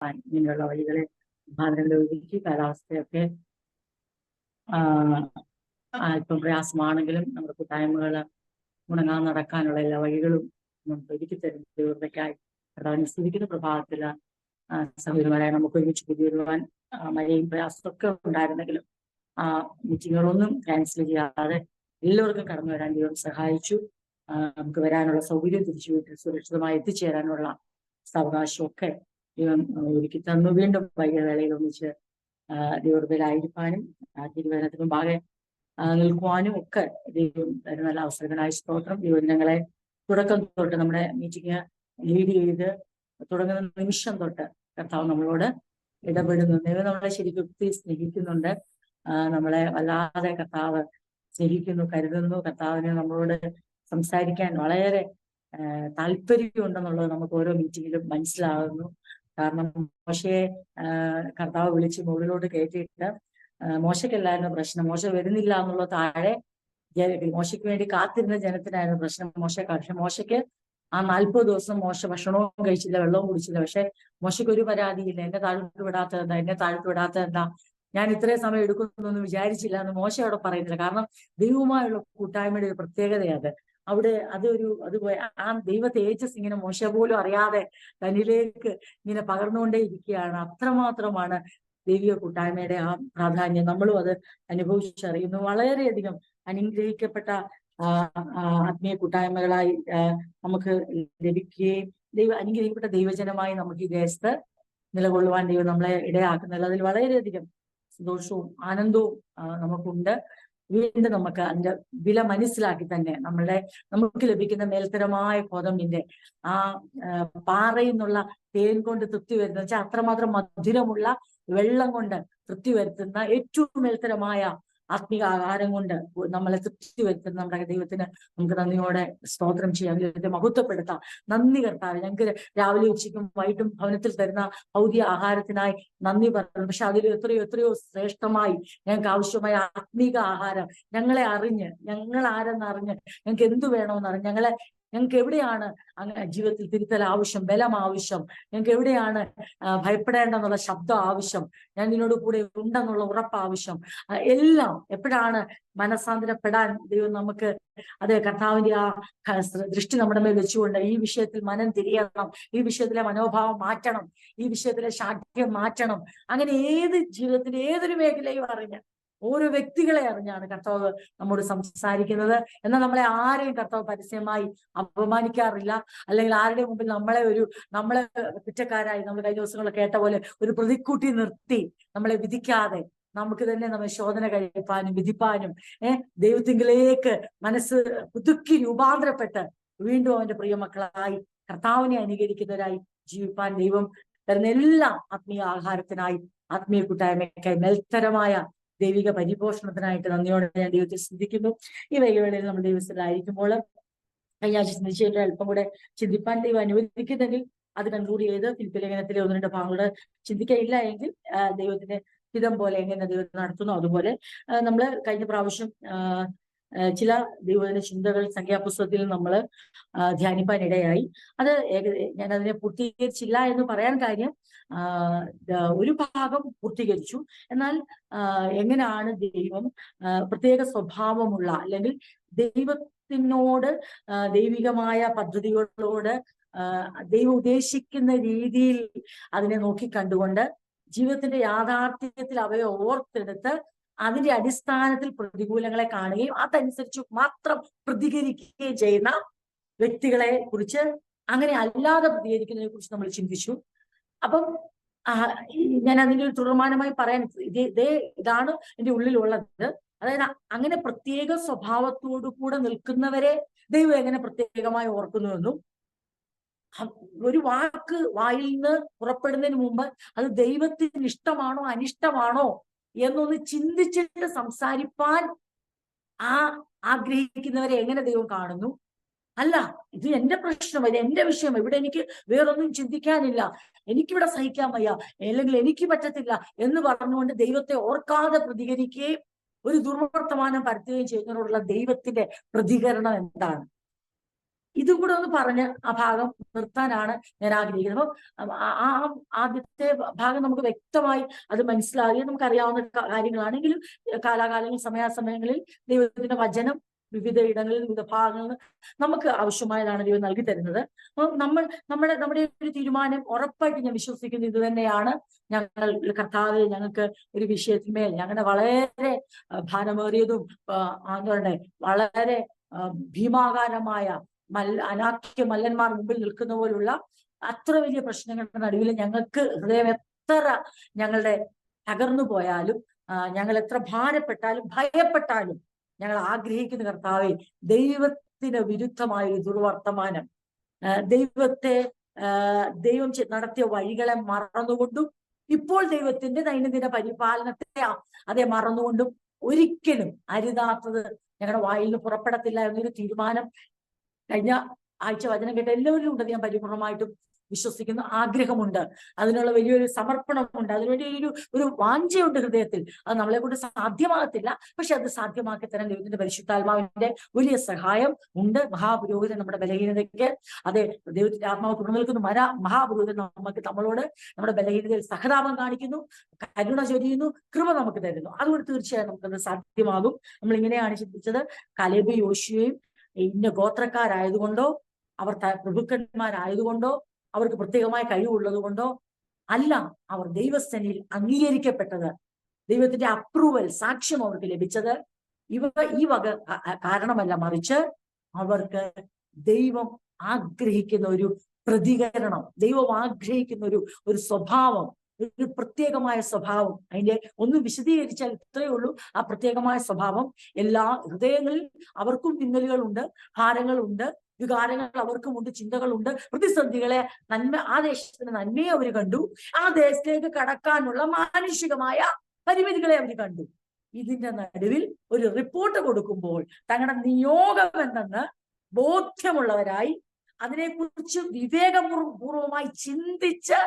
ഇങ്ങനെയുള്ള വഴികളെ ഭാരതത്തിൽ ഒരുക്കി കാലാവസ്ഥയൊക്കെ ഇപ്പം പ്രയാസമാണെങ്കിലും നമ്മുടെ കൂട്ടായ്മകൾ മുടങ്ങാൻ നടക്കാനുള്ള എല്ലാ വഴികളും നമുക്ക് ഒരുക്കി തരുന്ന ദൈവത്തിനായി പ്രധാനം സ്ഥിതിക്കുന്ന പ്രഭാതത്തിൽ സഹോദരന്മാരായ നമുക്ക് ഒരുമിച്ച് കൂടിവരുവാൻ മഴയും പ്രയാസമൊക്കെ ഉണ്ടായിരുന്നെങ്കിലും മീറ്റിങ്ങുകളൊന്നും ക്യാൻസൽ ചെയ്യാതെ എല്ലാവർക്കും കടന്നു വരാൻ ദൈവം സഹായിച്ചു. നമുക്ക് വരാനുള്ള സൗകര്യം തിരിച്ചു വീട്ടിൽ സുരക്ഷിതമായി എത്തിച്ചേരാനുള്ള സാവകാശമൊക്കെ ദൈവം ഒരുക്കി തന്നു. വീണ്ടും വൈകിയ ഒന്നിച്ച് ദൈവത്തിലായിരിക്കാനും തിരുവനന്തപുരത്തിന് മുമ്പാകെ നിൽക്കുവാനും ഒക്കെ ദൈവം നല്ല അവസരങ്ങളായ സ്തോത്രം. ദൈവജനങ്ങളെ തുടക്കം തൊട്ട് നമ്മുടെ മീറ്റിംഗ് ലീഡ് ചെയ്ത് തുടങ്ങുന്ന നിമിഷം തൊട്ട് കർത്താവ് നമ്മളോട് ഇടപെടുന്നു. ദൈവം നമ്മളെ ശരിക്കും ഒത്തിരി സ്നേഹിക്കുന്നുണ്ട്. നമ്മളെ വല്ലാതെ കർത്താവ് സ്നേഹിക്കുന്നു, കരുതുന്നു. കർത്താവിന് നമ്മളോട് സംസാരിക്കാൻ വളരെ താല്പര്യമുണ്ടെന്നുള്ളത് നമുക്ക് ഓരോ മീറ്റിങ്ങിലും മനസ്സിലാകുന്നു. കാരണം മോശയെ കർത്താവ് വിളിച്ച് മുകളിലോട്ട് കയറ്റിയിട്ട് മോശയ്ക്കല്ലായിരുന്നു പ്രശ്നം, മോശ വരുന്നില്ല എന്നുള്ള താഴെ മോശയ്ക്ക് വേണ്ടി കാത്തിരുന്ന ജനത്തിനായിരുന്നു പ്രശ്നം. പക്ഷെ മോശയ്ക്ക് ആ 40 ദിവസം മോശ ഭക്ഷണവും കഴിച്ചില്ല, വെള്ളവും കുടിച്ചില്ല. പക്ഷെ മോശയ്ക്ക് ഒരു പരാതിയില്ല. എന്നെ താഴ്ത്തു വിടാത്തത് എന്താ, എന്നെ താഴ്ത്തു വിടാത്തത് എന്താ, ഞാൻ ഇത്രയും സമയം എടുക്കുന്നൊന്നും വിചാരിച്ചില്ല എന്ന് മോശ അവിടെ പറയുന്നില്ല. കാരണം ദൈവവുമായുള്ള കൂട്ടായ്മയുടെ ഒരു പ്രത്യേകതയാണ് അവിടെ. ആ ദൈവ തേജസ് ഇങ്ങനെ മോശ പോലും അറിയാതെ തന്നിലേക്ക് ഇങ്ങനെ പകർന്നുകൊണ്ടേ ഇരിക്കുകയാണ്. അത്രമാത്രമാണ് ദൈവിക കൂട്ടായ്മയുടെ ആ പ്രാധാന്യം. നമ്മളും അത് അനുഭവിച്ചറിയുന്നു. വളരെയധികം അനുഗ്രഹിക്കപ്പെട്ട ആത്മീയ കൂട്ടായ്മകളായി നമുക്ക് ലഭിക്കുകയും അനുഗ്രഹിക്കപ്പെട്ട ദൈവജനമായി നമുക്ക് ഈ ദേശത്ത് നിലകൊള്ളുവാൻ ദൈവം നമ്മളെ ഇടയാക്കുന്നില്ല. അതിൽ വളരെയധികം സന്തോഷവും ആനന്ദവും നമുക്കുണ്ട്. വീണ്ടും നമുക്ക് അതിന്റെ വില മനസ്സിലാക്കി തന്നെ നമുക്ക് ലഭിക്കുന്ന മേൽത്തരമായ കോതമ്പിന്റെ ആ പാറയിൽ നിന്നുള്ള തേൻ കൊണ്ട് തൃപ്തി വരുന്ന വെച്ചാൽ അത്രമാത്രം മധുരമുള്ള വെള്ളം കൊണ്ട് തൃപ്തി വരുത്തുന്ന ഏറ്റവും മേൽത്തരമായ ആത്മീക ആഹാരം കൊണ്ട് നമ്മളെ തൃപ്തി വരുത്തുന്ന നമ്മുടെ ദൈവത്തിന് നമുക്ക് നന്ദിയോടെ സ്തോത്രം ചെയ്യാം, ദൈവത്തെ മഹത്വപ്പെടുത്താം. നന്ദി കർത്താവേ, ഞങ്ങൾക്ക് രാവിലെ ഉച്ചയ്ക്കും വൈകിട്ടും ഭവനത്തിൽ തരുന്ന ഭൗതിക ആഹാരത്തിനായി നന്ദി പറയുന്നു. പക്ഷെ അതിൽ എത്രയോ ശ്രേഷ്ഠമായി ഞങ്ങൾക്ക് ആവശ്യമായ ആത്മീക ആഹാരം ഞങ്ങൾ ആരെന്നറിഞ്ഞ് ഞങ്ങൾക്ക് എന്തു വേണമെന്നറിഞ്ഞ് ഞങ്ങൾക്ക് എവിടെയാണ് ജീവിതത്തിൽ തിരുത്തൽ ആവശ്യം, ബലം ആവശ്യം, ഞങ്ങൾക്ക് എവിടെയാണ് ഭയപ്പെടേണ്ടെന്നുള്ള ശബ്ദം ആവശ്യം, ഞാൻ നിന്നോട് കൂടെ ഉണ്ടെന്നുള്ള ഉറപ്പ് ആവശ്യം, എല്ലാം എപ്പോഴാണ് മനസ്സാന്തരപ്പെടാൻ ദൈവം നമുക്ക് കർത്താവിന്റെ ആ ദൃഷ്ടി നമ്മുടെ മേൽ വെച്ചുകൊണ്ട് ഈ വിഷയത്തിൽ മനം തിരിയണം, ഈ വിഷയത്തിലെ മനോഭാവം മാറ്റണം, ഈ വിഷയത്തിലെ ശാഠ്യം മാറ്റണം. അങ്ങനെ ജീവിതത്തിന്റെ ഏതൊരു മേഖലയും അറിഞ്ഞ് ഓരോ വ്യക്തികളെ അറിഞ്ഞാണ് കർത്താവ് നമ്മോട് സംസാരിക്കുന്നത്. എന്നാൽ നമ്മളെ ആരെയും കർത്താവ് പരസ്യമായി അപമാനിക്കാറില്ല, അല്ലെങ്കിൽ ആരുടെ മുമ്പിൽ നമ്മളെ കുറ്റക്കാരായി നമ്മൾ കഴിഞ്ഞ ദിവസങ്ങൾ കേട്ട പോലെ ഒരു പ്രതിക്കൂട്ടി നിർത്തി നമ്മളെ വിധിക്കാതെ നമുക്ക് തന്നെ നമ്മെ ശോധന കഴിപ്പാനും വിധിപ്പാനും ദൈവത്തിങ്കിലേക്ക് മനസ്സ് പുതുക്കി രൂപാന്തരപ്പെട്ട് വീണ്ടും അവന്റെ പ്രിയമക്കളായി കർത്താവിനെ അനുകരിക്കുന്നവരായി ജീവിപ്പാൻ ദൈവം തരുന്ന എല്ലാ ആത്മീയ ആഹാരത്തിനായി, ആത്മീയ കൂട്ടായ്മയ്ക്കായി, മേൽത്തരമായ ദൈവിക പരിപോഷണത്തിനായിട്ട് നന്ദിയോടെ ഞാൻ ദൈവത്തെ സ്തുതിക്കുന്നു. ഈ വൈകിവേളയിൽ നമ്മൾ ദൈവത്തിലായിരിക്കുമ്പോൾ കഴിഞ്ഞ ആഴ്ച ചിന്തിച്ചതിൽ അല്പം കൂടെ ചിന്തിപ്പാൻ ദൈവം അനുവദിക്കുന്നെങ്കിൽ അത് കൺക്ലൂഡ് ചെയ്ത് ഫിലിപ്പിലേഖനത്തിലെ 1-2 ഭാഗങ്ങൾ ചിന്തിക്കയില്ല എങ്കിൽ ദൈവത്തിന്റെ ഹിതം പോലെ എങ്ങനെ ദൈവം നടത്തുന്നു അതുപോലെ നമ്മൾ കഴിഞ്ഞ പ്രാവശ്യം ചില ദൈവത്തിന്റെ ചിന്തകൾ സംഖ്യാപുസ്തകത്തിൽ നമ്മൾ ധ്യാനിപ്പാനിടയായി. ഞാൻ അതിനെ പൂർത്തീകരിച്ചില്ല എന്ന് പറയാൻ കാര്യം ഒരു ഭാഗം പൂർത്തീകരിച്ചു. എന്നാൽ എങ്ങനെയാണ് ദൈവം പ്രത്യേക സ്വഭാവമുള്ള അല്ലെങ്കിൽ ദൈവത്തിനോട് ദൈവികമായ പദ്ധതികളോട് ദൈവം ഉദ്ദേശിക്കുന്ന രീതിയിൽ അതിനെ നോക്കിക്കണ്ടുകൊണ്ട് ജീവിതത്തിന്റെ യാഥാർത്ഥ്യത്തിൽ അവയെ ഓർത്തെടുത്ത് അതിന്റെ അടിസ്ഥാനത്തിൽ പ്രതികൂലങ്ങളെ കാണുകയും അതനുസരിച്ച് മാത്രം പ്രതികരിക്കുകയും ചെയ്യുന്ന വ്യക്തികളെ കുറിച്ച്, അങ്ങനെ അല്ലാതെ പ്രതികരിക്കുന്നതിനെ കുറിച്ച് നമ്മൾ ചിന്തിച്ചു. അപ്പം ഞാൻ അതിന്റെ ഒരു തുടർമാനമായി പറയാൻ ഇതാണ് എന്റെ ഉള്ളിലുള്ളത്. അതായത് അങ്ങനെ പ്രത്യേക സ്വഭാവത്തോടു കൂടെ നിൽക്കുന്നവരെ ദൈവം എങ്ങനെ പ്രത്യേകമായി ഓർക്കുന്നുവെന്നും ഒരു വാക്ക് വായിൽ നിന്ന് പുറപ്പെടുന്നതിന് മുമ്പ് അത് ദൈവത്തിന് ഇഷ്ടമാണോ അനിഷ്ടമാണോ എന്നൊന്ന് ചിന്തിച്ചിട്ട് സംസാരിപ്പാൻ ആഗ്രഹിക്കുന്നവരെ എങ്ങനെ ദൈവം കാണുന്നു. അല്ല, ഇത് എന്റെ പ്രശ്നം, ഇത് എന്റെ വിഷയം, ഇവിടെ എനിക്ക് വേറൊന്നും ചിന്തിക്കാനില്ല, എനിക്കിവിടെ സഹിക്കാൻ വയ്യ, അല്ലെങ്കിൽ എനിക്ക് പറ്റത്തില്ല എന്ന് പറഞ്ഞുകൊണ്ട് ദൈവത്തെ ഓർക്കാതെ പ്രതികരിക്കുകയും ഒരു ദുർവർത്തമാനം പരത്തുകയും ചെയ്യുന്നതിനോടുള്ള ദൈവത്തിന്റെ പ്രതികരണം എന്താണ്? ഇതും കൂടെ ഒന്ന് പറഞ്ഞ് ആ ഭാഗം നിർത്താനാണ് ഞാൻ ആഗ്രഹിക്കുന്നത്. അപ്പൊ ആ ആദ്യത്തെ ഭാഗം നമുക്ക് വ്യക്തമായി അത് മനസ്സിലാകുകയും നമുക്കറിയാവുന്ന കാര്യങ്ങളാണെങ്കിലും കാലാകാലങ്ങളിൽ സമയാസമയങ്ങളിൽ ദൈവത്തിന്റെ വചനം വിവിധ ഇടങ്ങളിൽ വിവിധ ഭാഗങ്ങളിൽ നമുക്ക് ആവശ്യമായതാണ് ദൈവം നൽകി തരുന്നത്. അപ്പം നമ്മുടെ ഒരു തീരുമാനം ഉറപ്പായിട്ട് ഞാൻ വിശ്വസിക്കുന്നത് ഇത് തന്നെയാണ്. ഞങ്ങൾ കർത്താവെ, ഞങ്ങൾക്ക് ഒരു വിഷയത്തിന്മേൽ ഞങ്ങളുടെ വളരെ ഭാരമേറിയതും എന്താ പറയണ്ടേ, വളരെ ഭീമാകാരമായ അനാഖ്യ മല്ലന്മാർ മുമ്പിൽ നിൽക്കുന്ന പോലുള്ള അത്ര വലിയ പ്രശ്നങ്ങളുടെ നടുവിൽ ഞങ്ങൾക്ക് ഹൃദയം എത്ര ഞങ്ങളുടെ തകർന്നു പോയാലും, ഞങ്ങൾ എത്ര ഭാരപ്പെട്ടാലും ഭയപ്പെട്ടാലും ഞങ്ങൾ ആഗ്രഹിക്കുന്ന കർത്താവെ, ദൈവത്തിന് വിരുദ്ധമായ ഒരു ദുർവർത്തമാനം, ദൈവം നടത്തിയ വഴികളെ മറന്നുകൊണ്ടും ഇപ്പോൾ ദൈവത്തിന്റെ ദൈനംദിന പരിപാലനത്തെ അതേ മറന്നുകൊണ്ടും ഒരിക്കലും അരുതാത്തത് ഞങ്ങളുടെ വായിൽ നിന്ന് പുറപ്പെടത്തില്ല എന്നൊരു തീരുമാനം കഴിഞ്ഞ ആഴ്ച വചനം കേട്ട എല്ലാവരിലും ഉണ്ടെന്ന് ഞാൻ പരിപൂർണമായിട്ടും വിശ്വസിക്കുന്നു. ആഗ്രഹമുണ്ട്, അതിനുള്ള വലിയൊരു സമർപ്പണമുണ്ട്, അതിനുവേണ്ടി ഒരു വാഞ്ചയുണ്ട് ഹൃദയത്തിൽ. അത് നമ്മളെ കൊണ്ട് സാധ്യമാകത്തില്ല, പക്ഷെ അത് സാധ്യമാക്കി തരാൻ ദൈവത്തിന്റെ പരിശുദ്ധാത്മാവിന്റെ വലിയ സഹായം ഉണ്ട്. മഹാപുരോഹിതൻ നമ്മുടെ ബലഹീനതയ്ക്ക്, അതെ, ദൈവത്തിന്റെ ആത്മാവ് തുറന്നു നിൽക്കുന്നു. മഹാപുരോഹിതൻ നമ്മളോട് നമ്മുടെ ബലഹീനതയിൽ സഹതാപം കാണിക്കുന്നു, കരുണ ചൊരിയുന്നു, കൃപ നമുക്ക് തരുന്നു. അതുകൊണ്ട് തീർച്ചയായും നമുക്കത് സാധ്യമാകും. നമ്മൾ ഇങ്ങനെയാണ് ചിന്തിച്ചത്, കാലേബും യോശുവയും ഇന്ന ഗോത്രക്കാരായതുകൊണ്ടോ അവർ പ്രഭുക്കന്മാരായതുകൊണ്ടോ അവർക്ക് പ്രത്യേകമായ കഴിവുള്ളത് കൊണ്ടോ അല്ല അവർ ദൈവസേനയിൽ അംഗീകരിക്കപ്പെട്ടത്, ദൈവത്തിന്റെ അപ്രൂവൽ, സാക്ഷ്യം അവർക്ക് ലഭിച്ചത് ഈ വക കാരണമല്ല, മറിച്ച് അവർക്ക് ദൈവം ആഗ്രഹിക്കുന്ന ഒരു പ്രതികരണം, ദൈവം ആഗ്രഹിക്കുന്ന ഒരു സ്വഭാവം, ഒരു പ്രത്യേകമായ സ്വഭാവം. അതിന്റെ ഒന്ന് വിശദീകരിച്ചാൽ ഇത്രയേ ഉള്ളൂ. ആ പ്രത്യേകമായ സ്വഭാവം എല്ലാ ഹൃദയങ്ങളിൽ അവർക്കും തിന്നലുകളുണ്ട്, ഭാരങ്ങളുണ്ട്, വികാരങ്ങൾ അവർക്കുമുണ്ട്, ചിന്തകളുണ്ട്, പ്രതിസന്ധികളെ, ആ ദേശത്തിന് നന്മയെ അവർ കണ്ടു, ആ ദേശത്തേക്ക് കടക്കാനുള്ള മാനുഷികമായ പരിമിതികളെ അവർ കണ്ടു. ഇതിന്റെ നടുവിൽ ഒരു റിപ്പോർട്ട് കൊടുക്കുമ്പോൾ തങ്ങളുടെ നിയോഗം എന്തെന്ന് ബോധ്യമുള്ളവരായി അതിനെക്കുറിച്ച് വിവേകപൂർവമായി ചിന്തിച്ച്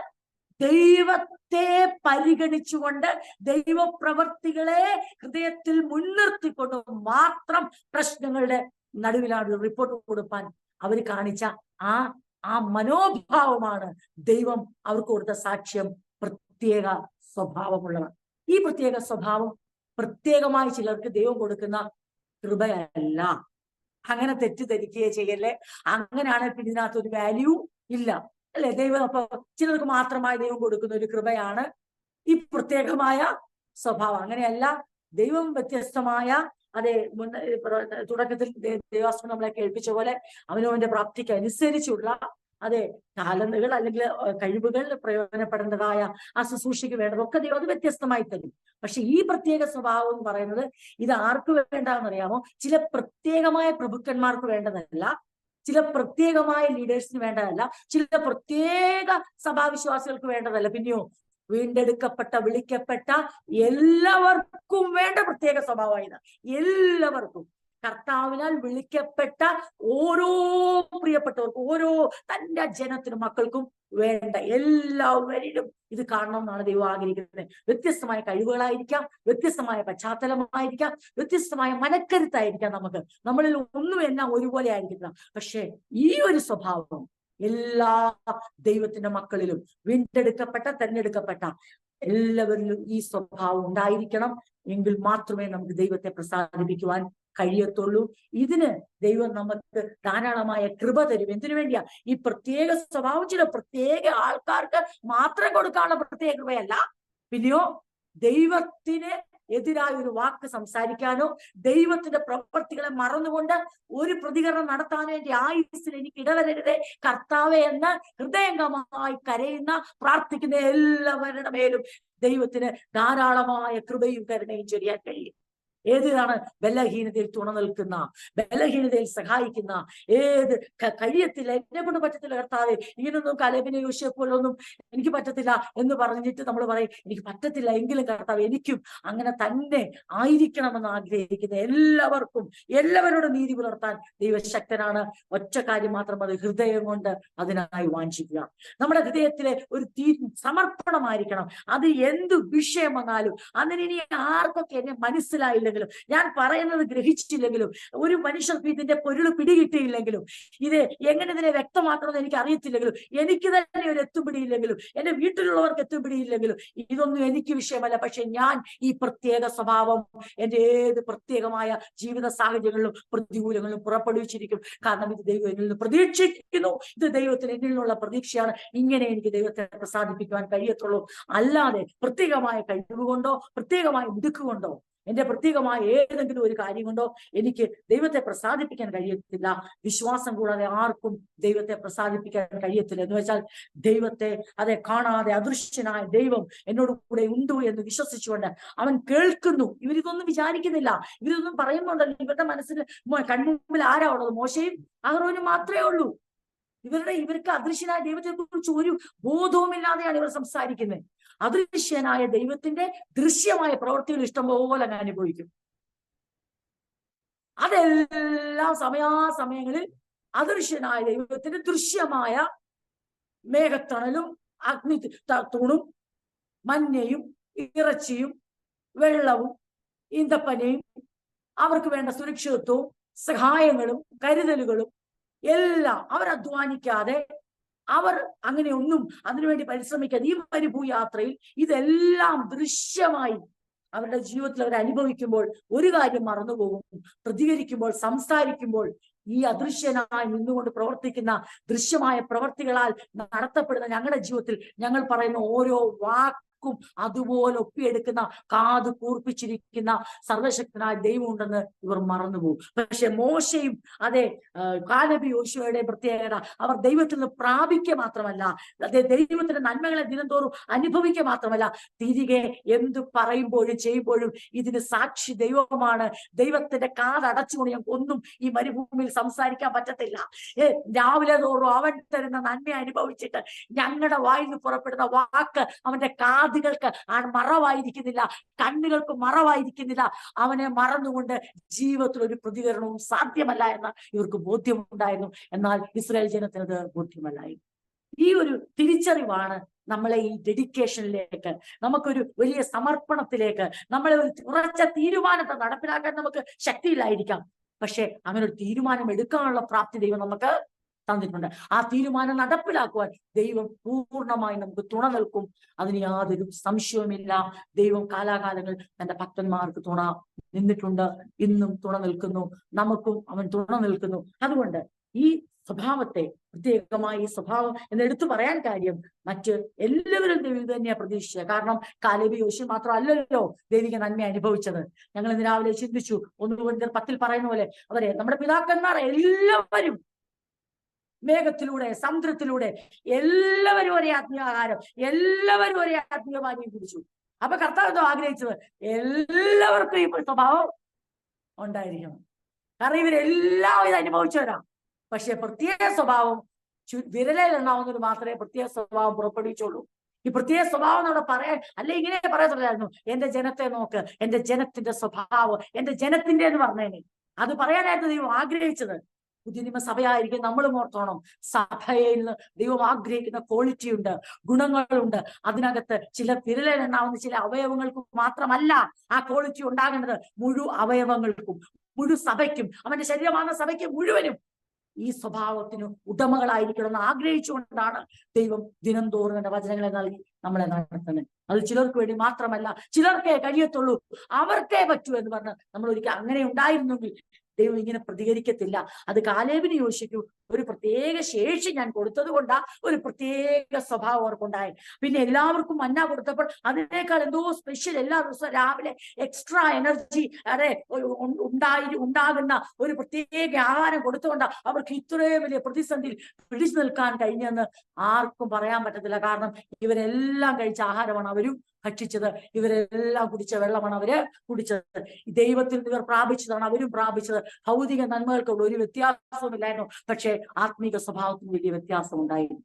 ദൈവത്തെ പരിഗണിച്ചുകൊണ്ട് ദൈവപ്രവർത്തികളെ ഹൃദയത്തിൽ മുൻനിർത്തിക്കൊണ്ട് മാത്രം പ്രശ്നങ്ങളുടെ നടുവിലാണ് റിപ്പോർട്ട് കൊടുക്കാൻ അവർ കാണിച്ച ആ മനോഭാവമാണ് ദൈവം അവർക്ക് കൊടുത്ത സാക്ഷ്യം. പ്രത്യേക സ്വഭാവമുള്ളവർ. ഈ പ്രത്യേക സ്വഭാവം പ്രത്യേകമായി ചിലർക്ക് ദൈവം കൊടുക്കുന്ന കൃപയല്ല. അങ്ങനെ തെറ്റിദ്ധരിക്കുകയെ ചെയ്യല്ലേ. അങ്ങനെയാണ് പിന്നെ ഇതിനകത്തൊരു വാല്യൂ ഇല്ല, അല്ലെ? ദൈവം അപ്പൊ ചിലർക്ക് മാത്രമായി ദൈവം കൊടുക്കുന്ന ഒരു കൃപയാണ് ഈ പ്രത്യേകമായ സ്വഭാവം. അങ്ങനെയല്ല. ദൈവം വ്യത്യസ്തമായ, അതെ, തുടക്കത്തിൽ ദൈവാസ്മം നമ്മളെ കേൾപ്പിച്ച പോലെ അവനവന്റെ പ്രാപ്തിക്ക് അനുസരിച്ചുള്ള, അതെ, ടാലന്റുകൾ അല്ലെങ്കിൽ കഴിവുകൾ പ്രയോജനപ്പെടേണ്ടതായ ആ ശുശ്രൂഷയ്ക്ക് വേണ്ടതൊക്കെ ദൈവം അത് വ്യത്യസ്തമായി തരും. പക്ഷെ ഈ പ്രത്യേക സ്വഭാവം എന്ന് പറയുന്നത് ഇത് ആർക്ക് വേണ്ടതെന്നറിയാമോ? ചില പ്രത്യേകമായ പ്രഭുക്കന്മാർക്ക് വേണ്ടതല്ല, ചില പ്രത്യേകമായ ലീഡേഴ്സിന് വേണ്ടതല്ല, ചില പ്രത്യേക സഭാവിശ്വാസികൾക്ക് വേണ്ടതല്ല. പിന്നെയോ വീണ്ടെടുക്കപ്പെട്ട, വിളിക്കപ്പെട്ട എല്ലാവർക്കും വേണ്ട പ്രത്യേക സ്വഭാവമായത്. എല്ലാവർക്കും കർത്താവിനാൽ വിളിക്കപ്പെട്ട ഓരോ പ്രിയപ്പെട്ടവർക്കും, ഓരോ തന്റെ ജനത്തിനും, മക്കൾക്കും വേണ്ട എല്ലാവരിലും ഇത് കാണണമെന്നാണ് ദൈവം ആഗ്രഹിക്കുന്നത്. വ്യത്യസ്തമായ കഴിവുകളായിരിക്കാം, വ്യത്യസ്തമായ പശ്ചാത്തലമായിരിക്കാം, വ്യത്യസ്തമായ മനക്കരുത്തായിരിക്കാം. നമ്മളിൽ ഒന്നും എല്ലാം ഒരുപോലെ ആയിരിക്കില്ല. പക്ഷെ ഈ ഒരു സ്വഭാവം എല്ലാ ദൈവത്തിന്റെ മക്കളിലും, വീണ്ടെടുക്കപ്പെട്ട, തെരഞ്ഞെടുക്കപ്പെട്ട എല്ലാവരിലും ഈ സ്വഭാവം ഉണ്ടായിരിക്കണം. എങ്കിൽ മാത്രമേ നമുക്ക് ദൈവത്തെ പ്രസാദിപ്പിക്കുവാൻ കഴിയത്തുള്ളൂ. ഇതിന് ദൈവം നമുക്ക് ധാരാളമായ കൃപ തരും. എന്തിനു വേണ്ടിയാ? ഈ പ്രത്യേക സ്വഭാവം ചില പ്രത്യേക ആൾക്കാർക്ക് മാത്രം കൊടുക്കാനുള്ള പ്രത്യേക കൃപയല്ല. പിന്നെയോ ദൈവത്തിന് എതിരായ ഒരു വാക്ക് സംസാരിക്കാനോ ദൈവത്തിന്റെ പ്രവൃത്തികളെ മറന്നുകൊണ്ട് ഒരു പ്രതികരണം നടത്താനോ എന്റെ ആയുസ്സിൽ എനിക്ക് ഇടവരരുതേ കർത്താവേ എന്ന് ഹൃദയംഗമായി കരയുന്ന, പ്രാർത്ഥിക്കുന്ന എല്ലാവരുടെ മേലും ദൈവത്തിന് ധാരാളമായ കൃപയും കരുണയും ചൊരിയാൻ കഴിയും. ഏതാണ്? ബലഹീനതയിൽ തുണ നിൽക്കുന്ന, ബലഹീനതയിൽ സഹായിക്കുന്ന, ഏത് കഴിയത്തില്ല, എന്നെ കൊണ്ട് പറ്റത്തില്ല കർത്താവേ, ഇങ്ങനൊന്നും കാലേബിനെ യോശുവയെ പോലൊന്നും എനിക്ക് പറ്റത്തില്ല എന്ന് പറഞ്ഞിട്ട് നമ്മൾ പറയും എനിക്ക് പറ്റത്തില്ല, എങ്കിലും കർത്താവ് എനിക്കും അങ്ങനെ തന്നെ ആയിരിക്കണമെന്ന് ആഗ്രഹിക്കുന്ന എല്ലാവർക്കും, എല്ലാവരോടും നീതി പുലർത്താൻ ദൈവശക്തനാണ്. ഒറ്റ കാര്യം മാത്രം, അത് ഹൃദയം കൊണ്ട് അതിനായി വാഞ്ചിക്കുക. നമ്മുടെ ഹൃദയത്തിലെ ഒരു സമർപ്പണമായിരിക്കണം. അത് എന്ത് വിഷയം വന്നാലും, അതിന് ഇനി ആർക്കൊക്കെ എന്നെ മനസ്സിലായില്ലെങ്കിൽ മനസ്സിലായില്ലെങ്കിലും, ഞാൻ പറയുന്നത് ഗ്രഹിച്ചില്ലെങ്കിലും, ഒരു മനുഷ്യർക്ക് ഇതിന്റെ പൊരുൾ പിടികിട്ടിയില്ലെങ്കിലും, ഇത് എങ്ങനെ ഇതിനെ വ്യക്തമാക്കണമെന്ന് എനിക്ക് അറിയത്തില്ലെങ്കിലും, എനിക്ക് തന്നെ ഒരു എത്തുപിടിയില്ലെങ്കിലും, എന്റെ വീട്ടിലുള്ളവർക്ക് എത്തുപിടിയില്ലെങ്കിലും, ഇതൊന്നും എനിക്ക് വിഷയമല്ല. പക്ഷെ ഞാൻ ഈ പ്രത്യേക സ്വഭാവം എന്റെ ഏത് പ്രത്യേകമായ ജീവിത സാഹചര്യങ്ങളിലും പ്രതികൂലങ്ങളിലും പുറപ്പെടുവിച്ചിരിക്കും. കാരണം ഇത് ദൈവം എന്നിൽ നിന്ന് പ്രതീക്ഷിക്കുന്നു. ഇത് ദൈവത്തിന് എന്നിൽ നിന്നുള്ള പ്രതീക്ഷയാണ്. ഇങ്ങനെ എനിക്ക് ദൈവത്തെ പ്രസാദിപ്പിക്കുവാൻ കഴിയത്തുള്ളൂ. അല്ലാതെ പ്രത്യേകമായ കഴിവുകൊണ്ടോ പ്രത്യേകമായ മിടുക്കുകൊണ്ടോ എന്റെ പ്രത്യേകമായ ഏതെങ്കിലും ഒരു കാര്യം കൊണ്ടോ എനിക്ക് ദൈവത്തെ പ്രസാദിപ്പിക്കാൻ കഴിയത്തില്ല. വിശ്വാസം കൂടാതെ ആർക്കും ദൈവത്തെ പ്രസാദിപ്പിക്കാൻ കഴിയത്തില്ല. എന്ന് വെച്ചാൽ ദൈവത്തെ കാണാതെ അദൃശ്യനായ ദൈവം എന്നോട് കൂടെ ഉണ്ട് എന്ന് വിശ്വസിച്ചുകൊണ്ട് അവൻ കേൾക്കുന്നു. ഇവരിതൊന്നും വിചാരിക്കുന്നില്ല, ഇവരൊന്നും പറയുന്നുണ്ടല്ലോ. ഇവരുടെ മനസ്സിൽ കൺമുമ്പിൽ ആരാ ഉള്ളത്? മോശയും അഹറോനും മാത്രമേ ഉള്ളൂ. ഇവർക്ക് അദൃശ്യനായ ദൈവത്തെ കുറിച്ച് ഒരു ബോധവുമില്ലാതെയാണ് ഇവർ സംസാരിക്കുന്നത്. അദൃശ്യനായ ദൈവത്തിന്റെ ദൃശ്യമായ പ്രവൃത്തികൾ ഇഷ്ടംപോലെ ഞാൻ അനുഭവിക്കും. അതെല്ലാം സമയാസമയങ്ങളിൽ അദൃശ്യനായ ദൈവത്തിന്റെ ദൃശ്യമായ മേഘത്തണലും അഗ്നി തൂണും മഞ്ഞയും ഇറച്ചിയും വെള്ളവും ഈന്തപ്പനയും അവർക്ക് വേണ്ട സുരക്ഷിതത്വവും സഹായങ്ങളും കരുതലുകളും എല്ലാം അവർ അധ്വാനിക്കാതെ, അവർ അങ്ങനെ ഒന്നും അതിനുവേണ്ടി പരിശ്രമിക്കാതെ ഈ മരുഭൂയാത്രയിൽ ഇതെല്ലാം ദൃശ്യമായി അവരുടെ ജീവിതത്തിൽ അവർ അനുഭവിക്കുമ്പോൾ ഒരു കാര്യം മറന്നുപോകും. പ്രതികരിക്കുമ്പോൾ, സംസാരിക്കുമ്പോൾ ഈ അദൃശ്യനായി നിന്നുകൊണ്ട് പ്രവർത്തിക്കുന്ന ദൃശ്യമായ പ്രവർത്തികളാൽ നടത്തപ്പെടുന്ന ഞങ്ങളുടെ ജീവിതത്തിൽ ഞങ്ങൾ പറയുന്ന ഓരോ വാക്കും അതുപോലെ ഒപ്പിയെടുക്കുന്ന, കാത് കൂർപ്പിച്ചിരിക്കുന്ന സർവശക്തനായ ദൈവം ഉണ്ടെന്ന് ഇവർ മറന്നുപോകും. പക്ഷെ മോശയും കാലേബ് യോശുവയുടെ പ്രത്യേകത, അവർ ദൈവത്തിൽ നിന്ന് പ്രാപിക്കുക മാത്രമല്ല, ദൈവത്തിന്റെ നന്മകളെ ദിനംതോറും അനുഭവിക്കുക മാത്രമല്ല, തിരികെ എന്ത് പറയുമ്പോഴും ചെയ്യുമ്പോഴും ഇതിന് സാക്ഷി ദൈവമാണ്. ദൈവത്തിന്റെ കാതടച്ചുകൊണ്ട് ഞങ്ങൾക്ക് ഒന്നും ഈ മരുഭൂമിയിൽ സംസാരിക്കാൻ പറ്റത്തില്ല. രാവിലെ തോറും അവൻ തരുന്ന നന്മ അനുഭവിച്ചിട്ട് ഞങ്ങളുടെ വായിൽ നിന്ന് പുറപ്പെടുന്ന വാക്ക് അവന്റെ കാതുകൾക്ക് മറവായിരിക്കുന്നില്ല, കണ്ണുകൾക്ക് മറവായിരിക്കുന്നില്ല. അവനെ മറന്നുകൊണ്ട് ജീവിതത്തിൽ ഒരു പ്രതികരണവും സാധ്യമല്ല എന്ന് ഇവർക്ക് ബോധ്യമുണ്ടായിരുന്നു. എന്നാൽ ഇസ്രായേൽ ജനത്തിന് അത് ബോധ്യമല്ലായിരുന്നു. ഈ ഒരു തിരിച്ചറിവാണ് നമ്മളെ ഈ ഡെഡിക്കേഷനിലേക്ക്, നമുക്കൊരു വലിയ സമർപ്പണത്തിലേക്ക്, നമ്മളെ ഒരു ഉറച്ച തീരുമാനത്തെ നടപ്പിലാക്കാൻ നമുക്ക് ശക്തിയില്ലായിരിക്കാം. പക്ഷെ അങ്ങനെ ഒരു തീരുമാനം എടുക്കാനുള്ള പ്രാപ്തി ദൈവം നമുക്ക് തന്നിട്ടുണ്ട്. ആ തീരുമാനം നടപ്പിലാക്കുവാൻ ദൈവം പൂർണ്ണമായി നമുക്ക് തുണ നിൽക്കും. അതിന് യാതൊരു സംശയവുമില്ല. ദൈവം കാലാകാലങ്ങൾ തന്റെ ഭക്തന്മാർക്ക് തുണ നിന്നിട്ടുണ്ട്, ഇന്നും തുണ നിൽക്കുന്നു, നമുക്കും അവൻ തുണ നിൽക്കുന്നു. അതുകൊണ്ട് ഈ സ്വഭാവത്തെ, പ്രത്യേകമായി ഈ സ്വഭാവം എന്നെടുത്തു പറയാൻ കാര്യം, മറ്റ് എല്ലാവരും ദൈവം തന്നെയാണ് പ്രതീക്ഷിച്ചത്. കാരണം കാലേബ് യോശുവ മാത്രമല്ലല്ലോ ദൈവിക നന്മ അനുഭവിച്ചത്. ഞങ്ങൾ ഇന്ന് രാവിലെ ചിന്തിച്ചു, 1 കൊരിന്ത്യർ 10 പറയുന്ന പോലെ നമ്മുടെ പിതാക്കന്മാർ എല്ലാവരും മേഘത്തിലൂടെ, സമുദ്രത്തിലൂടെ എല്ലാവരും ഒരേ ആത്മീയാഹാരം, എല്ലാവരും ഒരേ ആത്മീയപാനീയം കുടിച്ചു. അപ്പൊ കർത്താവ് എന്തോ ആഗ്രഹിച്ചത്? എല്ലാവർക്കും ഈ സ്വഭാവം ഉണ്ടായിരിക്കണം. കാരണം ഇവരെല്ലാം ഇത് അനുഭവിച്ചവരാ. പക്ഷെ പ്രത്യേക സ്വഭാവം വിരലിൽ എണ്ണാവുന്നവർ മാത്രമേ പ്രത്യേക സ്വഭാവം പുറപ്പെടുവിച്ചുള്ളൂ. ഈ പ്രത്യേക സ്വഭാവം നമ്മുടെ പറയാൻ, അല്ലെ ഇങ്ങനെ പറയത്തില്ലായിരുന്നു, എന്റെ ജനത്തെ നോക്ക്, എന്റെ ജനത്തിന്റെ സ്വഭാവം എന്റെ ജനത്തിന്റെ എന്ന് പറഞ്ഞേനെ. അത് പറയാനായിരുന്നു ദൈവം ആഗ്രഹിച്ചത്. പുതിയ നിയമസഭയായിരിക്കും നമ്മളും ഓർത്തോണം, സഭയിൽ നിന്ന് ദൈവം ആഗ്രഹിക്കുന്ന ക്വാളിറ്റി ഉണ്ട്, ഗുണങ്ങളുണ്ട്. അതിനകത്ത് ചില വിരലിലെണ്ണാവുന്ന ചില അവയവങ്ങൾക്ക് മാത്രമല്ല ആ ക്വാളിറ്റി ഉണ്ടാകേണ്ടത്, അവയവങ്ങൾക്കും സഭയ്ക്കും, അവന്റെ ശരീരമാകുന്ന സഭയ്ക്ക് മുഴുവനും ഈ സ്വഭാവത്തിന് ഉടമകളായിരിക്കണമെന്ന് ആഗ്രഹിച്ചുകൊണ്ടാണ് ദൈവം ദിനം തോറും എന്റെ വചനങ്ങളെ നൽകി നമ്മളെ നടത്തുന്നത്. അത് ചിലർക്ക് വേണ്ടി മാത്രമല്ല, ചിലർക്കേ കഴിയത്തുള്ളൂ, അവർക്കേ പറ്റൂ എന്ന് പറഞ്ഞ് നമ്മൾ ഒരിക്കൽ അങ്ങനെ ഉണ്ടായിരുന്നെങ്കിൽ ദൈവം ഇങ്ങനെ പ്രതികരിക്കത്തില്ല. അത് കാലേബിന് യോശുവയ്ക്കും ഒരു പ്രത്യേക ശേഷി ഞാൻ കൊടുത്തത് കൊണ്ടാ ഒരു പ്രത്യേക സ്വഭാവം അവർക്കുണ്ടായി. പിന്നെ എല്ലാവർക്കും മന്ന കൊടുത്തപ്പോൾ അതിനേക്കാൾ എന്തോ സ്പെഷ്യൽ, എല്ലാ ദിവസവും രാവിലെ എക്സ്ട്രാ എനർജി ഉണ്ടാകുന്ന ഒരു പ്രത്യേക ആഹാരം കൊടുത്തുകൊണ്ടാ അവർക്ക് ഇത്രയും വലിയ പ്രതിസന്ധിയിൽ പിടിച്ചു നിൽക്കാൻ കഴിഞ്ഞെന്ന് ആർക്കും പറയാൻ പറ്റത്തില്ല. കാരണം ഇവരെല്ലാം കഴിച്ച ആഹാരമാണ് അവരും ഭക്ഷിച്ചത്, ഇവരെല്ലാം കുടിച്ച വെള്ളമാണ് അവര് കുടിച്ചത്, ദൈവത്തിൽ ഇവർ പ്രാപിച്ചതാണ് അവരും പ്രാപിച്ചത്. ഭൗതിക നന്മകൾക്കുള്ള ഒരു വ്യത്യാസവുമില്ലായിരുന്നു, പക്ഷെ ആത്മീക സ്വഭാവത്തിന് വലിയ വ്യത്യാസം ഉണ്ടായിരുന്നു.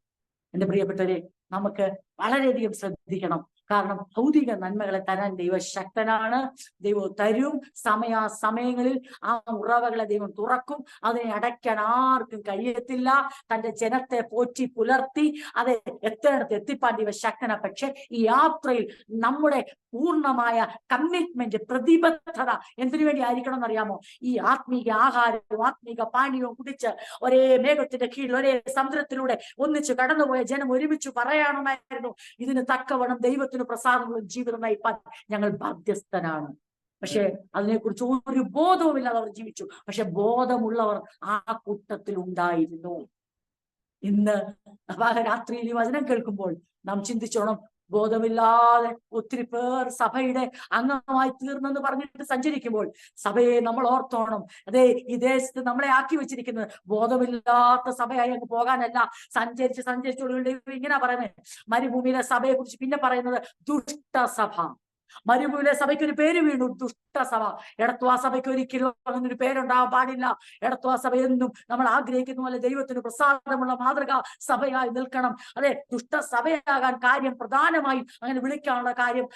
എന്റെ പ്രിയപ്പെട്ടവരെ, നമുക്ക് വളരെയധികം ശ്രദ്ധിക്കണം. കാരണം ഭൗതിക നന്മകളെ തരാൻ ദൈവം ശക്തനാണ്. ദൈവം തരും. സമയാസമയങ്ങളിൽ ആ ഉറവകളെ ദൈവം തുറക്കും. അതിനെ അടയ്ക്കാൻ ആർക്കും കഴിയത്തില്ല. തന്റെ ജനത്തെ പോറ്റി പുലർത്തി അതെ എത്തേണ്ടത് എത്തിപ്പാൻ ദൈവം ശക്തനാ. പക്ഷെ ഈ യാത്രയിൽ നമ്മുടെ പൂർണ്ണമായ കമ്മിറ്റ്മെന്റ്, പ്രതിബദ്ധത എന്തിനു വേണ്ടി ആയിരിക്കണം എന്നറിയാമോ? ഈ ആത്മീക ആഹാരവും ആത്മീക പാനീയവും കുടിച്ച് ഒരേ മേഘത്തിന്റെ കീഴിൽ ഒരേ സമുദ്രത്തിലൂടെ ഒന്നിച്ച് കടന്നുപോയ ജനം ഒരുമിച്ച് പറയണമായിരുന്നു, ഇതിന് തക്കവണ്ണം ദൈവത്തിന് പ്രസാദമുള്ള ജീവിതം നയിപ്പാൻ ഞങ്ങൾ ബാധ്യസ്ഥനാണ്. പക്ഷെ അതിനെക്കുറിച്ച് ഒരു ബോധവുമില്ലാതെ അവർ ജീവിച്ചു. പക്ഷെ ബോധമുള്ളവർ ആ കൂട്ടത്തിൽ ഉണ്ടായിരുന്നു. ഇന്ന് രാത്രിയിൽ ഈ വചനം കേൾക്കുമ്പോൾ നാം ചിന്തിച്ചോണം, ബോധമില്ലാതെ ഒത്തിരി പേർ സഭയുടെ അംഗമായി തീർന്നെന്ന് പറഞ്ഞിട്ട് സഞ്ചരിക്കുമ്പോൾ സഭയെ നമ്മൾ ഓർത്തോണം. അതെ, ഈ ദേശത്ത് നമ്മളെ ആക്കി വെച്ചിരിക്കുന്നത് ബോധമില്ലാത്ത സഭയായി അങ്ങ് പോകാനല്ല. സഞ്ചരിച്ചുകൊണ്ട് ഇങ്ങനെ പറയുന്നത്, മരുഭൂമിയിലെ സഭയെ കുറിച്ച് പിന്നെ പറയുന്നത് ദുഷ്ടസഭ. മരുഭൂമിയിലെ സഭയ്ക്ക് ഒരു പേര് വീണു, ദുഷ്ടസഭ. എടത്വാ സഭയ്ക്ക് ഒരിക്കലും അങ്ങനൊരു പേരുണ്ടാവാൻ പാടില്ല. എടത്വാ സഭ എന്നും നമ്മൾ ആഗ്രഹിക്കുന്ന പോലെ ദൈവത്തിന് പ്രസാദമുള്ള മാതൃകാ സഭയായി നിൽക്കണം. അതെ, ദുഷ്ടസഭയാകാൻ കാര്യം പ്രധാനമായും അങ്ങനെ വിളിക്കാനുള്ള കാര്യം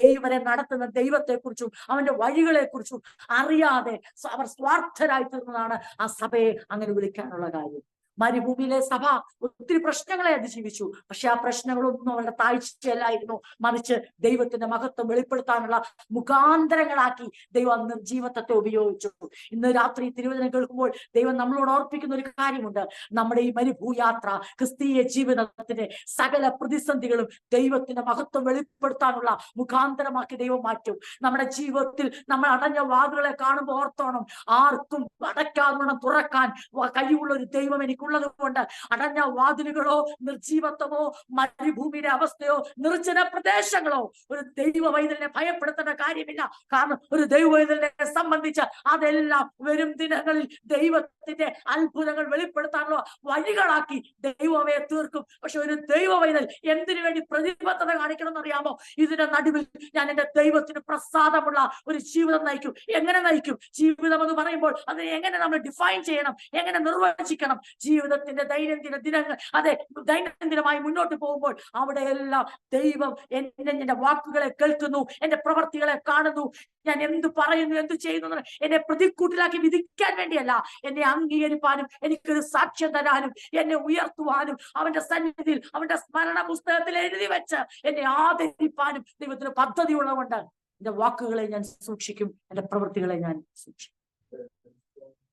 ദൈവരെ നടത്തുന്ന ദൈവത്തെക്കുറിച്ചും അവന്റെ വഴികളെക്കുറിച്ചും അറിയാതെ അവർ സ്വാർത്ഥരായി തീർന്നതാണ് ആ സഭയെ അങ്ങനെ വിളിക്കാനുള്ള കാര്യം. മരുഭൂമിയിലെ സഭ ഒത്തിരി പ്രശ്നങ്ങളെ അതിജീവിച്ചു. പക്ഷെ ആ പ്രശ്നങ്ങളൊന്നും അവരുടെ താഴ്ചയല്ലായിരുന്നു, മറിച്ച് ദൈവത്തിന്റെ മഹത്വം വെളിപ്പെടുത്താനുള്ള മുഖാന്തരങ്ങളാക്കി ദൈവം അന്ന് ജീവത്വത്തെ ഉപയോഗിച്ചു. ഇന്ന് രാത്രി തിരുവചനം കേൾക്കുമ്പോൾ ദൈവം നമ്മളോട് ഓർപ്പിക്കുന്ന ഒരു കാര്യമുണ്ട്. നമ്മുടെ ഈ മരുഭൂയാത്ര ക്രിസ്തീയ ജീവിതത്തിന്റെ സകല പ്രതിസന്ധികളും ദൈവത്തിന്റെ മഹത്വം വെളിപ്പെടുത്താനുള്ള മുഖാന്തരമാക്കി ദൈവം മാറ്റും. നമ്മുടെ ജീവിതത്തിൽ നമ്മൾ അടഞ്ഞ വാതിലുകളെ കാണുമ്പോൾ ഓർത്തോണം, ആർക്കും അടയ്ക്കാതെ തുറക്കാൻ കഴിവുള്ള ഒരു ദൈവം എനിക്കുള്ളത് കൊണ്ട് അടഞ്ഞ വാതിലുകളോ നിർജീവത്വമോ മരുഭൂമിയുടെ അവസ്ഥയോ നിർജ്ജന പ്രദേശങ്ങളോ ഒരു ദൈവ വൈതലിനെ ഭയപ്പെടുത്തേണ്ട കാര്യമില്ല. കാരണം ഒരു ദൈവ വൈതലിനെ സംബന്ധിച്ച് അതെല്ലാം വരും ദിനങ്ങളിൽ ദൈവത്തിന്റെ അത്ഭുതങ്ങൾ വെളിപ്പെടുത്താനുള്ള വഴികളാക്കി ദൈവമേ തീർക്കും. പക്ഷെ ഒരു ദൈവ വൈതൽ എന്തിനു വേണ്ടി പ്രതിബദ്ധത കാണിക്കണം എന്നറിയാമോ? ഇതിന്റെ നടുവിൽ ഞാൻ എന്റെ ദൈവത്തിന് പ്രസാദമുള്ള ഒരു ജീവിതം നയിക്കും. എങ്ങനെ നയിക്കും? ജീവിതം എന്ന് പറയുമ്പോൾ അത് എങ്ങനെ നമ്മൾ ഡിഫൈൻ ചെയ്യണം, എങ്ങനെ നിർവചിക്കണം? ജീവിതത്തിന്റെ ദൈനംദിന ദിനങ്ങൾ, അതെ, ദൈനംദിനമായി മുന്നോട്ട് പോകുമ്പോൾ അവിടെയെല്ലാം ദൈവം എന്റെ വാക്കുകളെ കേൾക്കുന്നു, എന്റെ പ്രവർത്തികളെ കാണുന്നു, ഞാൻ എന്ത് പറയുന്നു, എന്ത് ചെയ്യുന്നു എന്നെ പ്രതിക്കൂട്ടിലാക്കി വിധിക്കാൻ വേണ്ടിയല്ല, എന്നെ അംഗീകരിപ്പാനും എനിക്കൊരു സാക്ഷ്യം തരാനും എന്നെ ഉയർത്തുവാനും അവന്റെ സന്നിധിയിൽ അവന്റെ സ്മരണ പുസ്തകത്തിൽ എഴുതി വെച്ച് എന്നെ ആദരിപ്പാനും ദൈവത്തിന് പദ്ധതിയുള്ളതുകൊണ്ട് എന്റെ വാക്കുകളെ ഞാൻ സൂക്ഷിക്കും, എന്റെ പ്രവൃത്തികളെ ഞാൻ സൂക്ഷിക്കും.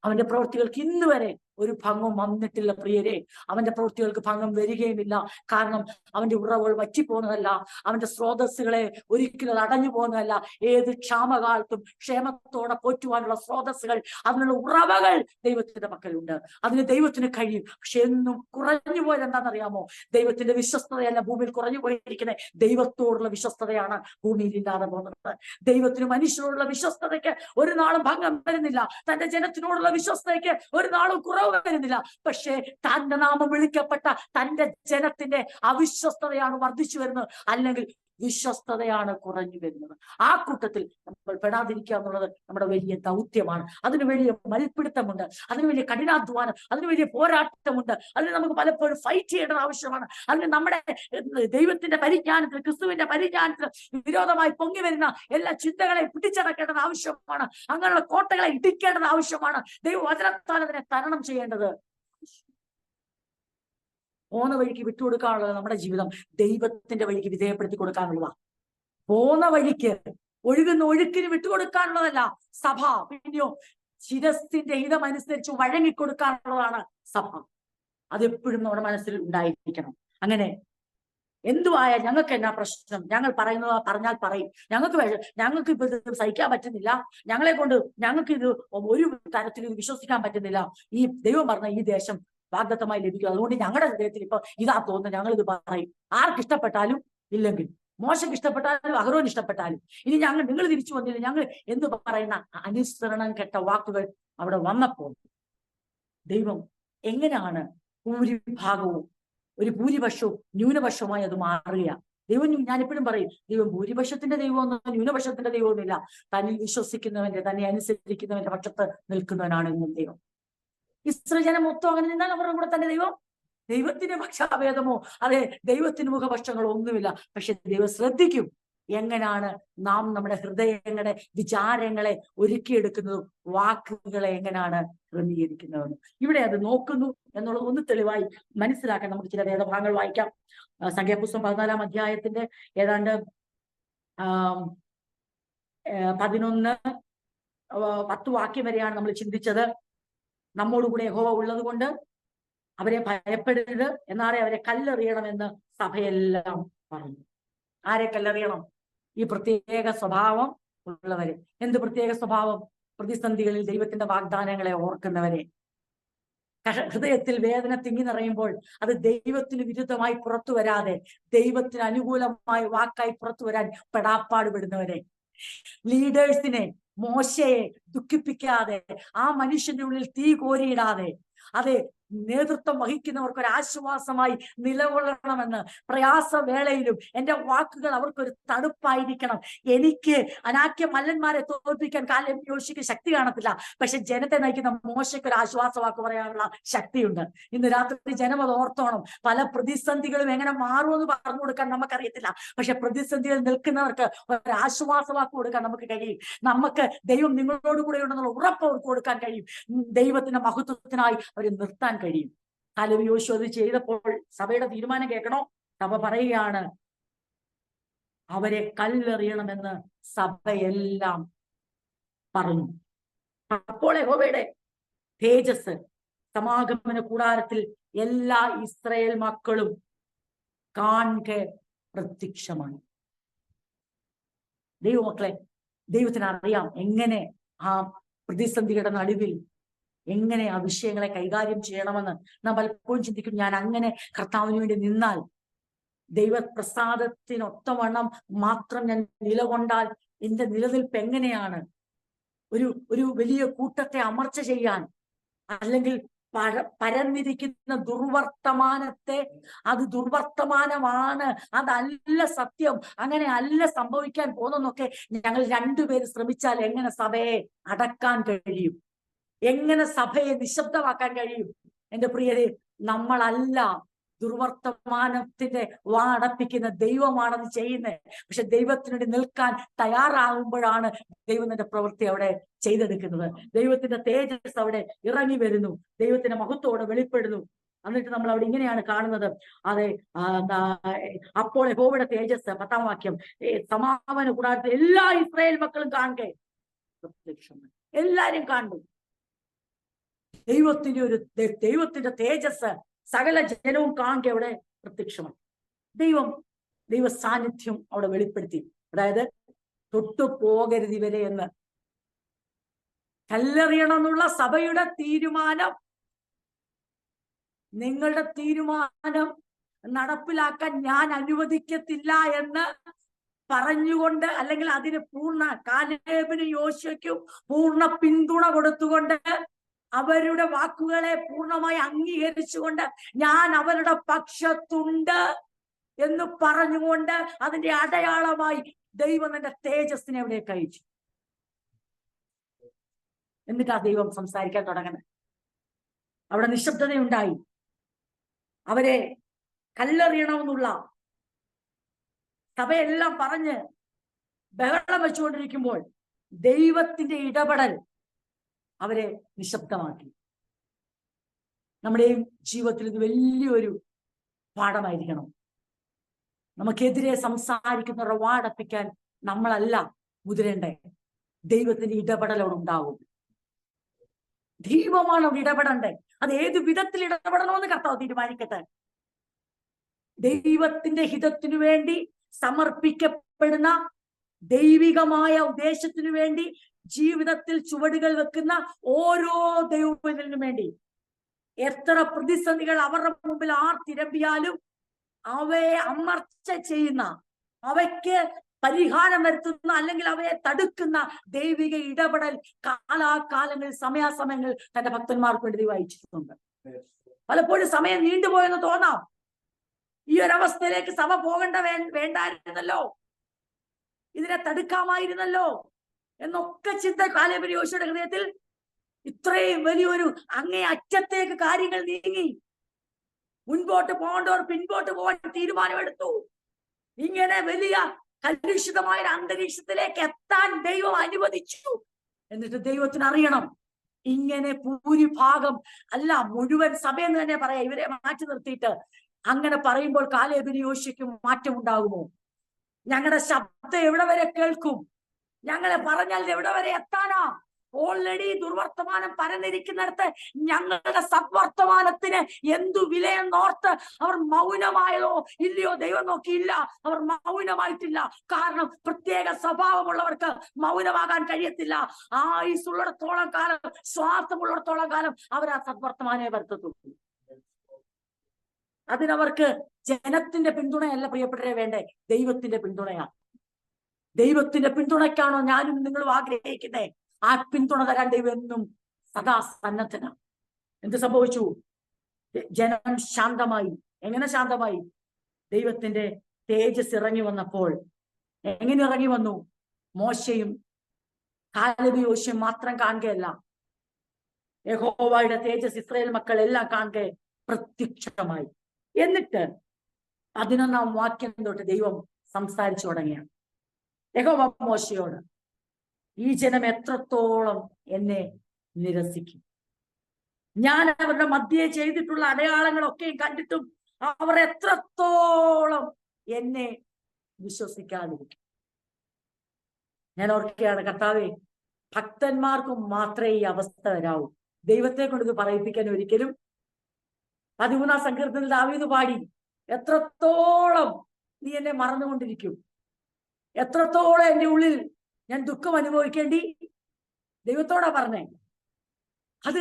അവന്റെ പ്രവൃത്തികൾക്ക് ഇന്ന് വരെ ഒരു ഭംഗം വന്നിട്ടില്ല പ്രിയരെ. അവന്റെ പ്രവൃത്തികൾക്ക് ഭംഗം വരികയുമില്ല. കാരണം അവന്റെ ഉറവുകൾ വറ്റിപ്പോകുന്നതല്ല, അവന്റെ സ്രോതസ്സുകളെ ഒരിക്കലും അടഞ്ഞു പോകുന്നതല്ല. ഏത് ക്ഷാമകാലത്തും ക്ഷേമത്തോടെ പോറ്റുവാനുള്ള സ്രോതസ്സുകൾ, അതിനുള്ള ഉറവകൾ ദൈവത്തിന്റെ പക്കലുണ്ട്. അതിന് ദൈവത്തിന് കഴിയും. പക്ഷെ എന്നും കുറഞ്ഞു പോയത് എന്താണെന്നറിയാമോ? ദൈവത്തിന്റെ വിശ്വസ്തതയല്ല ഭൂമിയിൽ കുറഞ്ഞു പോയിരിക്കുന്നത്, ദൈവത്തോടുള്ള വിശ്വസ്തതയാണ് ഭൂമിയിൽ ഇല്ലാതെ പോകുന്നത്. ദൈവത്തിന് മനുഷ്യരോടുള്ള വിശ്വസ്തതയ്ക്ക് ഒരു നാളും ഭംഗം വരുന്നില്ല. തന്റെ ജനത്തിനോടുള്ള വിശ്വസ്തതയ്ക്ക് ഒരു നാളും കുറവ് വരുന്നില്ല. പക്ഷേ തന്റെ നാമം വിളിക്കപ്പെട്ട തന്റെ ജനത്തിന്റെ അവിശ്വസ്തതയാണ് വർദ്ധിച്ചു വരുന്നത്, അല്ലെങ്കിൽ വിശ്വസ്തതയാണ് കുറഞ്ഞു വരുന്നത്. ആ കൂട്ടത്തിൽ നമ്മൾ പെടാതിരിക്കുക എന്നുള്ളത് നമ്മുടെ വലിയ ദൗത്യമാണ്. അതിന് വലിയ മൽപ്പിടുത്തമുണ്ട്, അതിന് വലിയ കഠിനാധ്വാനം, അതിന് വലിയ പോരാട്ടമുണ്ട്. അതിന് നമുക്ക് പലപ്പോഴും ഫൈറ്റ് ചെയ്യേണ്ടത് ആവശ്യമാണ്. അതിന് നമ്മുടെ ദൈവത്തിന്റെ പരിജ്ഞാനത്തിൽ, ക്രിസ്തുവിന്റെ പരിജ്ഞാനത്തിൽ വിരോധമായി പൊങ്ങി വരുന്ന എല്ലാ ചിന്തകളെ പിടിച്ചടക്കേണ്ടത് ആവശ്യമാണ്. അങ്ങനെയുള്ള കോട്ടകളെ ഇടിക്കേണ്ടത് ആവശ്യമാണ്. ദൈവവചനത്താൽ അതിനെ തരണം ചെയ്യേണ്ടത്. പോന്ന വഴിക്ക് വിട്ടുകൊടുക്കാനുള്ളത് നമ്മുടെ ജീവിതം ദൈവത്തിന്റെ വഴിക്ക് വിധേയപ്പെടുത്തി കൊടുക്കാനുള്ളതാണ്. പോന്ന വഴിക്ക് ഒഴുകുന്ന ഒഴുക്കിന് വിട്ടുകൊടുക്കാനുള്ളതല്ല സഭ. പിന്നെയോ ശിരസിന്റെ ഹിതമനുസരിച്ച് വഴങ്ങിക്കൊടുക്കാനുള്ളതാണ് സഭ. അതെപ്പോഴും നമ്മുടെ മനസ്സിൽ ഉണ്ടായിരിക്കണം. അങ്ങനെ എന്തുവായ ഞങ്ങൾക്ക് എന്നാ പ്രശ്നം, ഞങ്ങൾ പറയുന്നത് പറഞ്ഞാൽ പറയും, ഞങ്ങൾക്ക് ഇപ്പൊ ഇത് സഹിക്കാൻ പറ്റുന്നില്ല, ഞങ്ങൾക്ക് ഇത് ഒരു തരത്തിൽ ഇത് വിശ്വസിക്കാൻ പറ്റുന്നില്ല, ഈ ദൈവം പറഞ്ഞ ഈ ദേശം വാഗ്ദത്തമായി ലഭിക്കും, അതുകൊണ്ട് ഞങ്ങളുടെ ഹൃദയത്തിൽ ഇപ്പൊ ഇതാ തോന്നുന്നു, ഞങ്ങൾ ഇത് പറയും. ആർക്ക് ഇഷ്ടപ്പെട്ടാലും ഇല്ലെങ്കിൽ, മോശക്ക് ഇഷ്ടപ്പെട്ടാലും അഹരോന് ഇഷ്ടപ്പെട്ടാലും, ഇനി നിങ്ങൾ തിരിച്ചു വന്നില്ല, ഞങ്ങൾ എന്ത് പറയുന്ന അനുസരണം കെട്ട വാക്കുകൾ അവിടെ വന്നപ്പോൾ ദൈവം എങ്ങനെയാണ് ഭൂരിഭാഗവും ഒരു ഭൂരിപക്ഷവും ന്യൂനപക്ഷവുമായി അത് മാറുക? ദൈവം, ഞാനിപ്പോഴും പറയും, ദൈവം ഭൂരിപക്ഷത്തിന്റെ ദൈവമൊന്നും ന്യൂനപക്ഷത്തിന്റെ ദൈവമൊന്നുമില്ല. തന്നിൽ വിശ്വസിക്കുന്നവന്റെ, തന്നെ അനുസരിക്കുന്നവന്റെ പക്ഷത്ത് നിൽക്കുന്നവനാണ് ഇന്നും ദൈവം. ഇസ്രായേൽ ജനം മൊത്തം അങ്ങനെ നിന്നാൽ അവരുടെ കൂടെ തന്നെ ദൈവം ദൈവത്തിന് പക്ഷാഭേദമോ അതെ ദൈവത്തിന് മുഖപക്ഷങ്ങളോ ഒന്നുമില്ല. പക്ഷെ ദൈവം ശ്രദ്ധിക്കും എങ്ങനെയാണ് നാം നമ്മുടെ ഹൃദയങ്ങളുടെ വിചാരങ്ങളെ ഒരുക്കിയെടുക്കുന്നതും വാക്കുകളെ എങ്ങനെയാണ് ക്രമീകരിക്കുന്നതെന്ന് ഇവിടെ അത് നോക്കുന്നു എന്നുള്ളത് ഒന്ന് തെളിവായി മനസ്സിലാക്കാൻ നമുക്ക് ചില വേദഭാഗങ്ങൾ വായിക്കാം. സംഖ്യാപുസ്തകം 14-ാം അധ്യായത്തിന്റെ ഏതാണ്ട് 11-10 വാക്യം വരെയാണ് നമ്മൾ ചിന്തിച്ചത്. നമ്മോടുകൂടെ യഹോവ ഉള്ളത് കൊണ്ട് അവരെ ഭയപ്പെടരുത്, എന്നാലേ അവരെ കല്ലെറിയണമെന്ന് സഭയെല്ലാം പറഞ്ഞു. ആരെ കല്ലെറിയണം? ഈ പ്രത്യേക സ്വഭാവം ഉള്ളവരെ. എന്ത് പ്രത്യേക സ്വഭാവം? പ്രതിസന്ധികളിൽ ദൈവത്തിന്റെ വാഗ്ദാനങ്ങളെ ഓർക്കുന്നവരെ. ഹൃദയത്തിൽ വേദന തിങ്ങി നിറയുമ്പോൾ അത് ദൈവത്തിന് വിരുദ്ധമായി പുറത്തു വരാതെ ദൈവത്തിന് അനുകൂലമായ വാക്കായി പുറത്തു വരാൻ പെടാപ്പാടുപെടുന്നവരെ. ലീഡേഴ്സിനെ, മോശയെ ദുഃഖിപ്പിക്കാതെ, ആ മനുഷ്യന്റെ ഉള്ളിൽ തീ കോരിയിടാതെ, അതെ നേതൃത്വം വഹിക്കുന്നവർക്ക് ഒരു ആശ്വാസമായി നിലകൊള്ളണമെന്ന് പ്രയാസവേളയിലും എന്റെ വാക്കുകൾ അവർക്കൊരു തണുപ്പായിരിക്കണം. എനിക്ക് അനാക്യ മല്ലന്മാരെ തോൽപ്പിക്കാൻ കാലേബ് യോശുവയ്ക്ക് ശക്തി കാണത്തില്ല, പക്ഷെ ജനത്തെ നയിക്കുന്ന മോശയ്ക്ക് ഒരു ആശ്വാസവാക്ക് പറയാനുള്ള ശക്തിയുണ്ട്. ഇന്ന് രാത്രി ജനം അത് ഓർത്തോണം. പല പ്രതിസന്ധികളും എങ്ങനെ മാറുമെന്ന് പറഞ്ഞു കൊടുക്കാൻ നമുക്കറിയത്തില്ല, പക്ഷെ പ്രതിസന്ധികൾ നിൽക്കുന്നവർക്ക് ഒരു ആശ്വാസവാക്ക് കൊടുക്കാൻ നമുക്ക് കഴിയും. നമുക്ക് ദൈവം നിങ്ങളോട് കൂടെ ഉണ്ടെന്നുള്ള ഉറപ്പ് അവർക്ക് കൊടുക്കാൻ കഴിയും. ദൈവത്തിന്റെ മഹത്വത്തിനായി അവരെ നിർത്താൻ കഴിയും. കാലേബ് യോശുവ അത് ചെയ്തപ്പോൾ സഭയുടെ തീരുമാനം കേൾക്കണോ? സഭ പറയുകയാണ് അവരെ കല്ലെറിയണമെന്ന് സഭയെല്ലാം പറഞ്ഞു. അപ്പോൾ യഹോവയുടെ തേജസ് സമാഗമന കൂടാരത്തിൽ എല്ലാ ഇസ്രായേൽ മക്കളും കാണെ പ്രത്യക്ഷമാണ്. ദൈവമക്കളെ, ദൈവത്തിന് അറിയാം എങ്ങനെ ആ പ്രതിസന്ധിയുടെ നടുവിൽ എങ്ങനെ ആ വിഷയങ്ങളെ കൈകാര്യം ചെയ്യണമെന്ന്. നാം പലപ്പോഴും ചിന്തിക്കും, ഞാൻ അങ്ങനെ കർത്താവിന് വേണ്ടി നിന്നാൽ, ദൈവപ്രസാദത്തിനൊത്തവണ്ണം മാത്രം ഞാൻ നിലകൊണ്ടാൽ എന്റെ നിലനിൽപ്പ് എങ്ങനെയാണ്? ഒരു വലിയ കൂട്ടത്തെ അമർച്ച ചെയ്യാൻ, അല്ലെങ്കിൽ പരന്നിരിക്കുന്ന ദുർവർത്തമാനത്തെ അത് ദുർവർത്തമാനമാണ്, അതല്ല സത്യം, അങ്ങനെ അല്ല സംഭവിക്കാൻ പോകുന്നൊക്കെ ഞങ്ങൾ രണ്ടുപേര് ശ്രമിച്ചാൽ എങ്ങനെ സഭയെ അടക്കാൻ കഴിയും? എങ്ങനെ സഭയെ നിശബ്ദമാക്കാൻ കഴിയും? എന്റെ പ്രിയരെ, നമ്മളല്ല ദുർവർത്തമാനത്തിന്റെ വാ അടപ്പിക്കുന്ന, ദൈവമാണത് ചെയ്യുന്നത്. പക്ഷെ ദൈവത്തിനുവേണ്ടി നിൽക്കാൻ തയ്യാറാകുമ്പോഴാണ് ദൈവം തന്റെ പ്രവൃത്തി അവിടെ ചെയ്തെടുക്കുന്നത്. ദൈവത്തിന്റെ തേജസ് അവിടെ ഇറങ്ങി വരുന്നു, ദൈവത്തിന്റെ മഹത്വത്തോടെ വെളിപ്പെടുന്നു. എന്നിട്ട് നമ്മൾ അവിടെ ഇങ്ങനെയാണ് കാണുന്നത്, അതെ അപ്പോൾ യഹോവയുടെ തേജസ്, 10-ാം വാക്യം, സമാഗമന കൂടാരത്തിൽ എല്ലാ ഇസ്രായേൽ മക്കളും കാണുക, പ്രത്യക്ഷമാണ്. എല്ലാരും കാണും. ദൈവത്തിന്റെ തേജസ് സകല ജനവും കാണുക അവിടെ പ്രത്യക്ഷമാണ്. ദൈവ സാന്നിധ്യം അവിടെ വെളിപ്പെടുത്തി. അതായത് തൊട്ടു പോകരുത് ഇവരെ എന്ന്. കല്ലെറിയണമെന്നുള്ള സഭയുടെ തീരുമാനം, നിങ്ങളുടെ തീരുമാനം നടപ്പിലാക്കാൻ ഞാൻ അനുവദിക്കത്തില്ല എന്ന് പറഞ്ഞുകൊണ്ട്, അല്ലെങ്കിൽ അതിന് കാലേബിനും യോശുവയ്ക്കും പൂർണ്ണ പിന്തുണ കൊടുത്തുകൊണ്ട്, അവരുടെ വാക്കുകളെ പൂർണ്ണമായി അംഗീകരിച്ചുകൊണ്ട്, ഞാൻ അവരുടെ പക്ഷത്തുണ്ട് എന്ന് പറഞ്ഞുകൊണ്ട് അതിന്റെ അടയാളമായി ദൈവം തന്റെ തേജസ്സിനെ അവിടെ കഴിച്ചു. എന്നിട്ടാ ദൈവം സംസാരിക്കാൻ തുടങ്ങുന്നത്. അവിടെ നിശബ്ദതയുണ്ടായി. അവരെ കല്ലെറിയണമെന്നുള്ള സഭയെല്ലാം പറഞ്ഞ് ബഹളം വെച്ചുകൊണ്ടിരിക്കുമ്പോൾ ദൈവത്തിന്റെ ഇടപെടൽ അവരെ നിശബ്ദമാക്കി. നമ്മുടെയും ജീവിതത്തിൽ ഇത് വലിയൊരു പാഠമായിരിക്കണം. നമുക്കെതിരെ സംസാരിക്കുന്നവരുടെ വാടപ്പിക്കാൻ നമ്മളല്ല മുതിരേണ്ടേ. ദൈവത്തിന്റെ ഇടപെടലോട് ഉണ്ടാവും. ദൈവമാണ് അവിടെ ഇടപെടണ്ടേ. അത് ഏത് വിധത്തിൽ ഇടപെടണമെന്ന് കർത്താവ് തീരുമാനിക്കട്ടെ. ദൈവത്തിന്റെ ഹിതത്തിനു വേണ്ടി സമർപ്പിക്കപ്പെടുന്ന, ദൈവികമായ ഉദ്ദേശത്തിനു വേണ്ടി ജീവിതത്തിൽ ചുവടുകൾ വെക്കുന്ന ഓരോ ദൈവത്തിനും വേണ്ടി എത്ര പ്രതിസന്ധികൾ അവരുടെ മുമ്പിൽ ആർത്തിരമ്പിയാലും അവയെ അമർച്ച ചെയ്യുന്ന, അവയ്ക്ക് പരിഹാരം വരുത്തുന്ന, അല്ലെങ്കിൽ അവയെ തടുക്കുന്ന ദൈവിക ഇടപെടൽ കാലാകാലങ്ങളിൽ സമയാസമയങ്ങളിൽ തന്റെ ഭക്തന്മാർക്ക് വേണ്ടി വായിച്ചിട്ടുണ്ട്. പലപ്പോഴും സമയം നീണ്ടുപോയെന്ന് തോന്നാം. ഈ ഒരവസ്ഥയിലേക്ക് സഭ പോകേണ്ട വേണ്ടായിരുന്നല്ലോ, ഇതിനെ തടുക്കാമായിരുന്നല്ലോ എന്നൊക്കെ ചിന്ത കാലേബ് യോശുവയുടെ ഹൃദയത്തിൽ. ഇത്രയും വലിയൊരു അങ്ങേ അറ്റത്തേക്ക് കാര്യങ്ങൾ നീങ്ങി. മുൻപോട്ട് പോകേണ്ടവർ പിൻപോട്ട് പോകാൻ തീരുമാനമെടുത്തു. ഇങ്ങനെ വലിയ കലുഷിതമായ അന്തരീക്ഷത്തിലേക്ക് എത്താൻ ദൈവം അനുവദിച്ചു. എന്നിട്ട് ദൈവത്തിന് അറിയണം, ഇങ്ങനെ ഭൂരിഭാഗം അല്ല മുഴുവൻ സഭയെന്ന് തന്നെ പറയാം, ഇവരെ മാറ്റി നിർത്തിയിട്ട് അങ്ങനെ പറയുമ്പോൾ കാലേബിന് യോശുവയ്ക്കും മാറ്റം ഉണ്ടാകുമോ? ഞങ്ങളുടെ ശബ്ദം എവിടെ വരെ കേൾക്കും? ഞങ്ങളെ പറഞ്ഞാൽ എവിടെ വരെ എത്താനാ? ഓൾറെഡി ദുർവർത്തമാനം പരന്നിരിക്കുന്നിടത്ത് ഞങ്ങളുടെ സദ്വർത്തമാനത്തിന് എന്തു വിലയെന്നോർത്ത് അവർ മൗനമായതോ ഇല്ലയോ? ദൈവം നോക്കിയില്ല, അവർ മൗനമായിട്ടില്ല. കാരണം പ്രത്യേക സ്വഭാവമുള്ളവർക്ക് മൗനമാകാൻ കഴിയത്തില്ല. ആയുസുള്ളിടത്തോളം കാലം, ശ്വാസമുള്ളിടത്തോളം കാലം അവർ ആ സദ്വർത്തമാനമേ വരുത്തത്തുള്ളൂ. അതിനവർക്ക് ജനത്തിന്റെ പിന്തുണയല്ല പ്രിയപ്പെട്ടവരെ വേണ്ടേ, ദൈവത്തിന്റെ പിന്തുണയാ. ദൈവത്തിന്റെ പിന്തുണയ്ക്കാണോ ഞാനും നിങ്ങളും ആഗ്രഹിക്കുന്നേ? ആ പിന്തുണ തരാൻ ദൈവം എന്നും സദാ സന്നദ്ധനാണ്. എന്ത് സംഭവിച്ചു? ജനം ശാന്തമായി. എങ്ങനെ ശാന്തമായി? ദൈവത്തിന്റെ തേജസ് ഇറങ്ങി വന്നപ്പോൾ. എങ്ങനെ ഇറങ്ങി വന്നു? മോശയും കാലേബ് യോശുവയും മാത്രം കാണുകയല്ല, യഹോവയുടെ തേജസ് ഇസ്രായേൽ മക്കൾ എല്ലാം കാണുക പ്രത്യക്ഷമായി. എന്നിട്ട് 11-ാം വാക്യം തൊട്ട് ദൈവം സംസാരിച്ചു തുടങ്ങിയാണ്. യഹോവ മോശയോട്, ഈ ജനം എത്രത്തോളം എന്നെ നിരസിക്കും? ഞാൻ അവരുടെ മധ്യേ ചെയ്തിട്ടുള്ള അടയാളങ്ങളൊക്കെ കണ്ടിട്ടും അവർ എത്രത്തോളം എന്നെ വിശ്വസിക്കാതിരിക്കും. ഞാൻ ഓർക്കുകയാണ്, കർത്താവേ, ഭക്തന്മാർക്കും മാത്രമേ ഈ അവസ്ഥ വരാവൂ. ദൈവത്തെ കൊണ്ട് ഇത് പറയിപ്പിക്കാൻ ഒരിക്കലും. 13-ാം സങ്കീർത്തനത്തിൽ ദാവീദ് പാടി, എത്രത്തോളം നീ എന്നെ മറന്നുകൊണ്ടിരിക്കും, എത്രത്തോളം എന്റെ ഉള്ളിൽ ഞാൻ ദുഃഖം അനുഭവിക്കേണ്ടി. ദൈവത്തോടാ പറഞ്ഞേ. അത്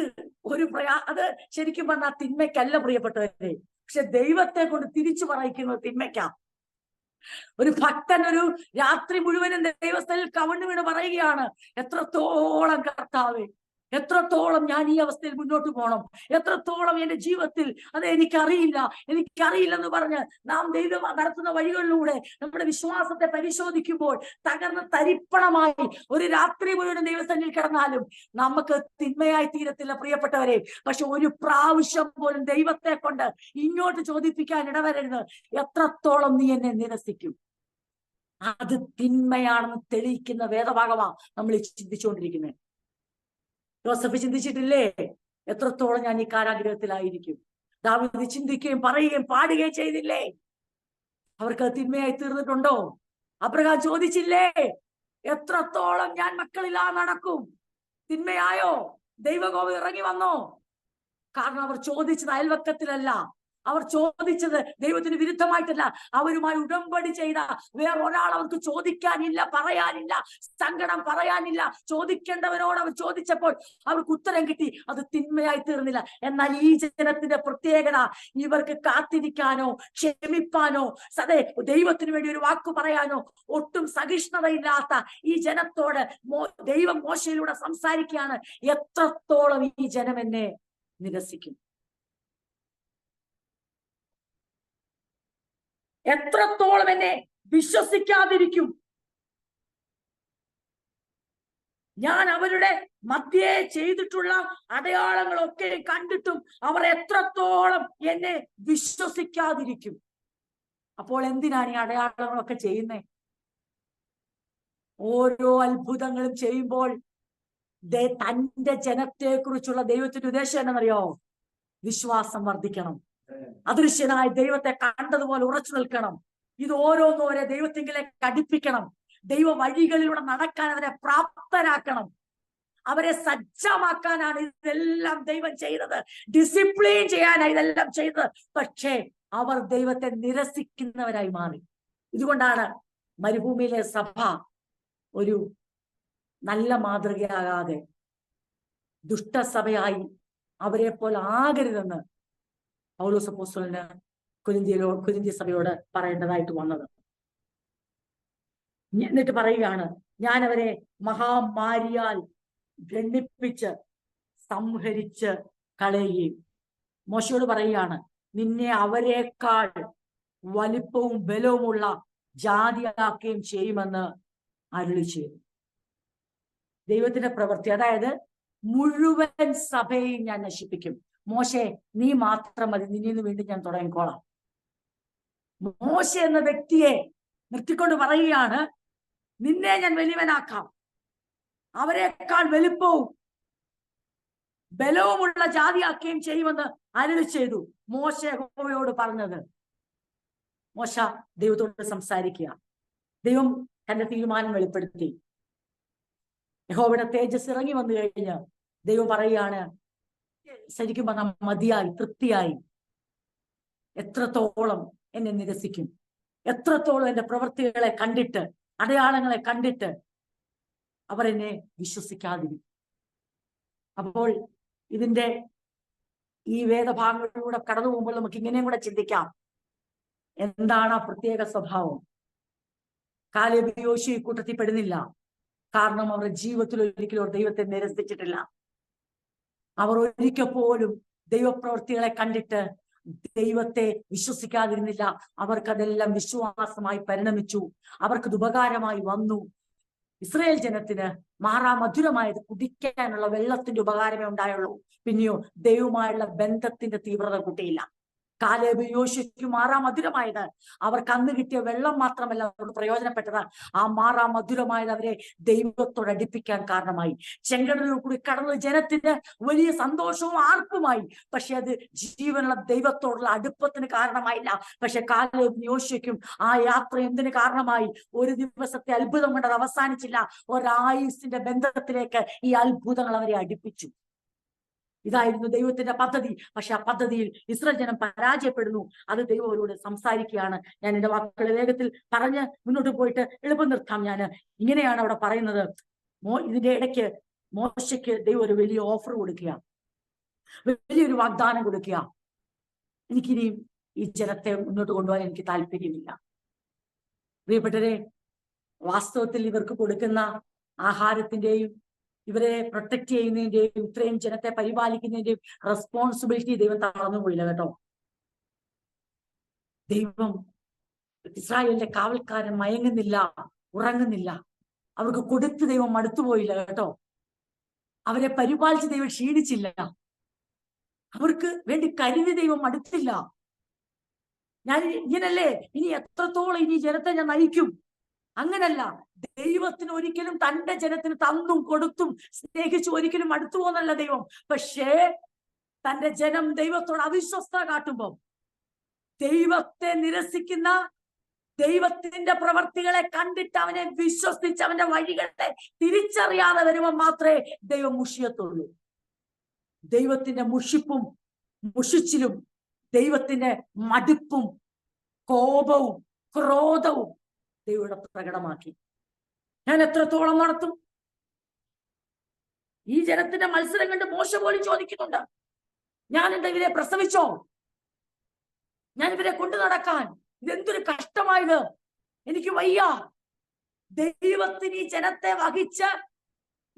അത് ശരിക്കും പറഞ്ഞാൽ തിന്മയ്ക്കല്ല പ്രിയപ്പെട്ടവരെ, പക്ഷെ ദൈവത്തെ കൊണ്ട് തിരിച്ചു പറയിക്കുന്നത് തിന്മയ്ക്കാ. ഒരു ഭക്തൻ ഒരു രാത്രി മുഴുവനും ദൈവസ്ഥലിൽ കവണ്ണു വീണ് പറയുകയാണ്, എത്രത്തോളം കർത്താവേ, എത്രത്തോളം ഞാൻ ഈ അവസ്ഥയിൽ മുന്നോട്ട് പോകണം, എത്രത്തോളം എന്റെ ജീവിതത്തിൽ അത് എനിക്കറിയില്ലെന്ന് പറഞ്ഞ് നാം ദൈവം നടത്തുന്ന വഴികളിലൂടെ നമ്മുടെ വിശ്വാസത്തെ പരിശോധിക്കുമ്പോൾ തകർന്ന് തരിപ്പണമായി ഒരു രാത്രി മുഴുവൻ ദൈവസ്ഥലിൽ കിടന്നാലും നമുക്ക് തിന്മയായി തീരത്തില്ല പ്രിയപ്പെട്ടവരെ. പക്ഷെ ഒരു പ്രാവശ്യം പോലും ദൈവത്തെ കൊണ്ട് ഇങ്ങോട്ട് ചോദിപ്പിക്കാൻ ഇടവരരുത്, എത്രത്തോളം നീ എന്നെ നിരസിക്കും. അത് തിന്മയാണെന്ന് തെളിയിക്കുന്ന വേദഭാഗമാണ് നമ്മൾ ചിന്തിച്ചുകൊണ്ടിരിക്കുന്നത്. യോസഫ് ചിന്തിച്ചിട്ടില്ലേ, എത്രത്തോളം ഞാൻ ഈ കാരാഗ്രഹത്തിലായിരിക്കും? ദാവീദ് ചിന്തിക്കുകയും പറയുകയും പാടുകയും ചെയ്തില്ലേ? അവർക്ക് തിന്മയായി തീർന്നിട്ടുണ്ടോ? അബ്രഹാം ചോദിച്ചില്ലേ, എത്രത്തോളം ഞാൻ മക്കളില്ലാ നടക്കും? തിന്മയായോ? ദൈവകോപം ഇറങ്ങി വന്നോ? കാരണം അവർ ചോദിച്ചത് അയൽവക്കത്തിലല്ല, അവർ ചോദിച്ചത് ദൈവത്തിന് വിരുദ്ധമായിട്ടല്ല, അവരുമായി ഉടമ്പടി ചെയ്ത വേറൊരാൾ അവർക്ക് ചോദിക്കാനില്ല, പറയാനില്ല, സങ്കടം പറയാനില്ല. ചോദിക്കേണ്ടവരോട് അവർ ചോദിച്ചപ്പോൾ അവർക്ക് ഉത്തരം കിട്ടി, അത് തിന്മയായി തീർന്നില്ല. എന്നാൽ ഈ ജനത്തിന്റെ പ്രത്യേകത, ഇവർക്ക് കാത്തിരിക്കാനോ ക്ഷമിപ്പാനോ ദൈവത്തിന് വേണ്ടി ഒരു വാക്ക് പറയാനോ ഒട്ടും സഹിഷ്ണുതയില്ലാത്ത ഈ ജനത്തോട് ദൈവം മോശയിലൂടെ സംസാരിക്കുകയാണ്, എത്രത്തോളം ഈ ജനം എന്നെ നിരസിക്കും, എത്രത്തോളം എന്നെ വിശ്വസിക്കാതിരിക്കും. ഞാൻ അവരുടെ മധ്യേ ചെയ്തിട്ടുള്ള അടയാളങ്ങളൊക്കെ കണ്ടിട്ടും അവർ എത്രത്തോളം എന്നെ വിശ്വസിക്കാതിരിക്കും. അപ്പോൾ എന്തിനാണ് ഈ അടയാളങ്ങളൊക്കെ ചെയ്യുന്നത്? ഓരോ അത്ഭുതങ്ങളും ചെയ്യുമ്പോൾ തന്റെ ജനത്തെ കുറിച്ചുള്ള ദൈവത്തിന്റെ ഉദ്ദേശം എന്നറിയോ? വിശ്വാസം വർദ്ധിക്കണം, അദൃശ്യനായ ദൈവത്തെ കണ്ടതുപോലെ ഉറച്ചു നിൽക്കണം. ഇത് ഓരോന്നും അവരെ ദൈവത്തിലേക്ക് അടുപ്പിക്കണം, ദൈവ വഴികളിലൂടെ നടക്കാൻ അവരെ പ്രാപ്തരാക്കണം, അവരെ സജ്ജമാക്കാനാണ് ഇതെല്ലാം ദൈവം ചെയ്തത്. ഡിസിപ്ലിൻ ചെയ്യാനാണ് ഇതെല്ലാം ചെയ്തത്. പക്ഷേ അവർ ദൈവത്തെ നിരസിക്കുന്നവരായി മാറി. ഇതുകൊണ്ടാണ് മരുഭൂമിയിലെ സഭ ഒരു നല്ല മാതൃകയാകാതെ ദുഷ്ടസഭയായി അവരെ പോലെ ആകരുതെന്ന് പൗലോസ് അപ്പോസ്തലന് കൊരിന്ത്യ സഭയോട് പറയേണ്ടതായിട്ട് വന്നത്. എന്നിട്ട് പറയുകയാണ്, ഞാൻ അവരെ മഹാമാരിയാൽ ഖണ്ഡിപ്പിച്ച് സംഹരിച്ച് കളയുകയും. മോശയോട് പറയുകയാണ്, നിന്നെ അവരെക്കാൾ വലിപ്പവും ബലവുമുള്ള ജാതിയാക്കുകയും ചെയ്യുമെന്ന് അരുളി ചെയ്തു. ദൈവത്തിന്റെ പ്രവൃത്തി, അതായത് മുഴുവൻ സഭയെയും ഞാൻ നശിപ്പിക്കും. മോശെ നീ മാത്രം മതി, നിന്നിന്ന് വീണ്ടും ഞാൻ തുടങ്ങിക്കോളാം. മോശ എന്ന വ്യക്തിയെ നിർത്തിക്കൊണ്ട് പറയുകയാണ്, നിന്നെ ഞാൻ വലിയവനാക്കാം, അവരെക്കാൾ വലിപ്പവും ബലവുമുള്ള ജാതിയാക്കുകയും ചെയ്യുമെന്ന് അരുളി ചെയ്തു. മോശ യഹോവയോട് പറഞ്ഞത്. മോശ ദൈവത്തോട് സംസാരിക്കുക. ദൈവം തന്റെ തീരുമാനം വെളിപ്പെടുത്തി. യഹോവയുടെ തേജസ് ഇറങ്ങി വന്നു കഴിഞ്ഞ് ദൈവം പറയുകയാണ്, ശരിക്കും പറഞ്ഞാൽ മതിയായി, തൃപ്തിയായി. എത്രത്തോളം എന്നെ നിരസിക്കും, എത്രത്തോളം എന്റെ പ്രവൃത്തികളെ കണ്ടിട്ട്, അടയാളങ്ങളെ കണ്ടിട്ട് അവർ എന്നെ വിശ്വസിക്കാതിരിക്കും. അപ്പോൾ ഇതിന്റെ ഈ വേദഭാഗങ്ങളിലൂടെ കടന്നു പോകുമ്പോൾ നമുക്ക് ഇങ്ങനെയും കൂടെ ചിന്തിക്കാം, എന്താണ് ആ പ്രത്യേക സ്വഭാവം? കാലേബ് യോശുവ കൂട്ടത്തിൽ പെടുന്നില്ല. കാരണം അവരുടെ ജീവിതത്തിൽ ഒരിക്കലും അവർ ദൈവത്തെ നിരസിച്ചിട്ടില്ല. അവർ ഒരിക്കൽ പോലും ദൈവപ്രവൃത്തികളെ കണ്ടിട്ട് ദൈവത്തെ വിശ്വസിക്കാതിരുന്നില്ല. അവർക്കതെല്ലാം വിശ്വാസമായി പരിണമിച്ചു. അവർക്കത് ഉപകാരമായി വന്നു. ഇസ്രായേൽ ജനത്തിന് മാറാമധുരമായത് കുടിക്കാനുള്ള വെള്ളത്തിന്റെ ഉപകാരമേ ഉണ്ടായുള്ളൂ. പിന്നെയോ ദൈവവുമായുള്ള ബന്ധത്തിന്റെ തീവ്രത കൂട്ടിയില്ല. കാലേബ് യോശുവയ്ക്ക് മാറാമധുരമായത് അവർക്ക് അന്ന് കിട്ടിയ വെള്ളം മാത്രമല്ല അവർക്ക് പ്രയോജനപ്പെട്ടത്. ആ മാറാമധുരമായത് അവരെ ദൈവത്തോട് അടുപ്പിക്കാൻ കാരണമായി. ചെങ്കടലിൽ കൂടി കടന്ന ജനത്തിന് വലിയ സന്തോഷവും ആർപ്പുമായി. പക്ഷെ അത് ജീവനുള്ള ദൈവത്തോടുള്ള അടുപ്പത്തിന് കാരണമായില്ല. പക്ഷെ കാലേബ് യോശുവയ്ക്കും ആ യാത്ര എന്തിന് കാരണമായി? ഒരു ദിവസത്തെ അത്ഭുതം കൊണ്ട് അത് അവസാനിച്ചില്ല. ഒരായുസിന്റെ ബന്ധത്തിലേക്ക് ഈ അത്ഭുതങ്ങൾ അവരെ അടുപ്പിച്ചു. ഇതായിരുന്നു ദൈവത്തിന്റെ പദ്ധതി. പക്ഷെ ആ പദ്ധതിയിൽ ഇസ്രായേൽ ജനം പരാജയപ്പെടുന്നു. അത് ദൈവം അവരോട് സംസാരിക്കുകയാണ്. ഞാൻ എന്റെ വാക്കുകളെ വേഗത്തിൽ പറഞ്ഞ് മുന്നോട്ട് പോയിട്ട് എളുപ്പം നിർത്താം. ഞാൻ ഇങ്ങനെയാണ് അവിടെ പറയുന്നത്. ഇതിന്റെ ഇടയ്ക്ക് മോശയ്ക്ക് ദൈവം ഒരു വലിയ ഓഫർ കൊടുക്കുക, വലിയൊരു വാഗ്ദാനം കൊടുക്കുക. എനിക്കിനിയും ഈ ജനത്തെ മുന്നോട്ട് കൊണ്ടുപോകാൻ എനിക്ക് താല്പര്യമില്ല. പ്രിയപ്പെട്ടവരെ, വാസ്തവത്തിൽ ഇവർക്ക് കൊടുക്കുന്ന ആഹാരത്തിന്റെയും ഇവരെ പ്രൊട്ടക്ട് ചെയ്യുന്നതിന്റെയും ഇത്രയും ജനത്തെ പരിപാലിക്കുന്നതിന്റെയും റെസ്പോൺസിബിലിറ്റി ദൈവം തളർന്നുപോയില്ല കേട്ടോ. ദൈവം ഇസ്രായേലിന്റെ കാവൽക്കാരൻ മയങ്ങുന്നില്ല, ഉറങ്ങുന്നില്ല. അവർക്ക് കൊടുത്ത് ദൈവം മടുത്തുപോയില്ല കേട്ടോ. അവരെ പരിപാലിച്ച് ദൈവം ക്ഷീണിച്ചില്ല. അവർക്ക് വേണ്ടി കരുതി ദൈവം മടുത്തില്ല. ഞാൻ ഇങ്ങനല്ലേ, ഇനി എത്രത്തോളം ഇനി ജനത്തെ ഞാൻ നയിക്കും? അങ്ങനല്ല. ദൈവത്തിന് ഒരിക്കലും തന്റെ ജനത്തിന് തന്നും കൊടുത്തും സ്നേഹിച്ചു ഒരിക്കലും അടുത്തു പോകുന്നല്ല ദൈവം. പക്ഷേ തന്റെ ജനം ദൈവത്തോട് അവിശ്വസ്തത കാട്ടുമ്പോൾ, ദൈവത്തെ നിരസിക്കുന്ന, ദൈവത്തിന്റെ പ്രവർത്തികളെ കണ്ടിട്ട് അവനെ വിശ്വസിച്ച് അവന്റെ വഴികളെ തിരിച്ചറിയാതെ വരുമ്പോൾ മാത്രമേ ദൈവം മുഷിയത്തുള്ളൂ. ദൈവത്തിന്റെ മുഷിപ്പും മുഷിച്ചിലും ദൈവത്തിന്റെ മടുപ്പും കോപവും ക്രോധവും ദൈവം പ്രകടമാക്കി. ഞാൻ എത്രത്തോളം നടത്തും? ഈ ജനത്തിന്റെ മത്സരം കണ്ട് മോശ പോലും ചോദിക്കുന്നുണ്ട്, ഞാൻ എന്താ ഇവരെ പ്രസവിച്ചോ? ഞാൻ ഇവരെ കൊണ്ടു നടക്കാൻ? ഇതെന്തൊരു കഷ്ടമായത്, എനിക്ക് വയ്യ. ദൈവത്തിന് ഈ ജനത്തെ വഹിച്ച്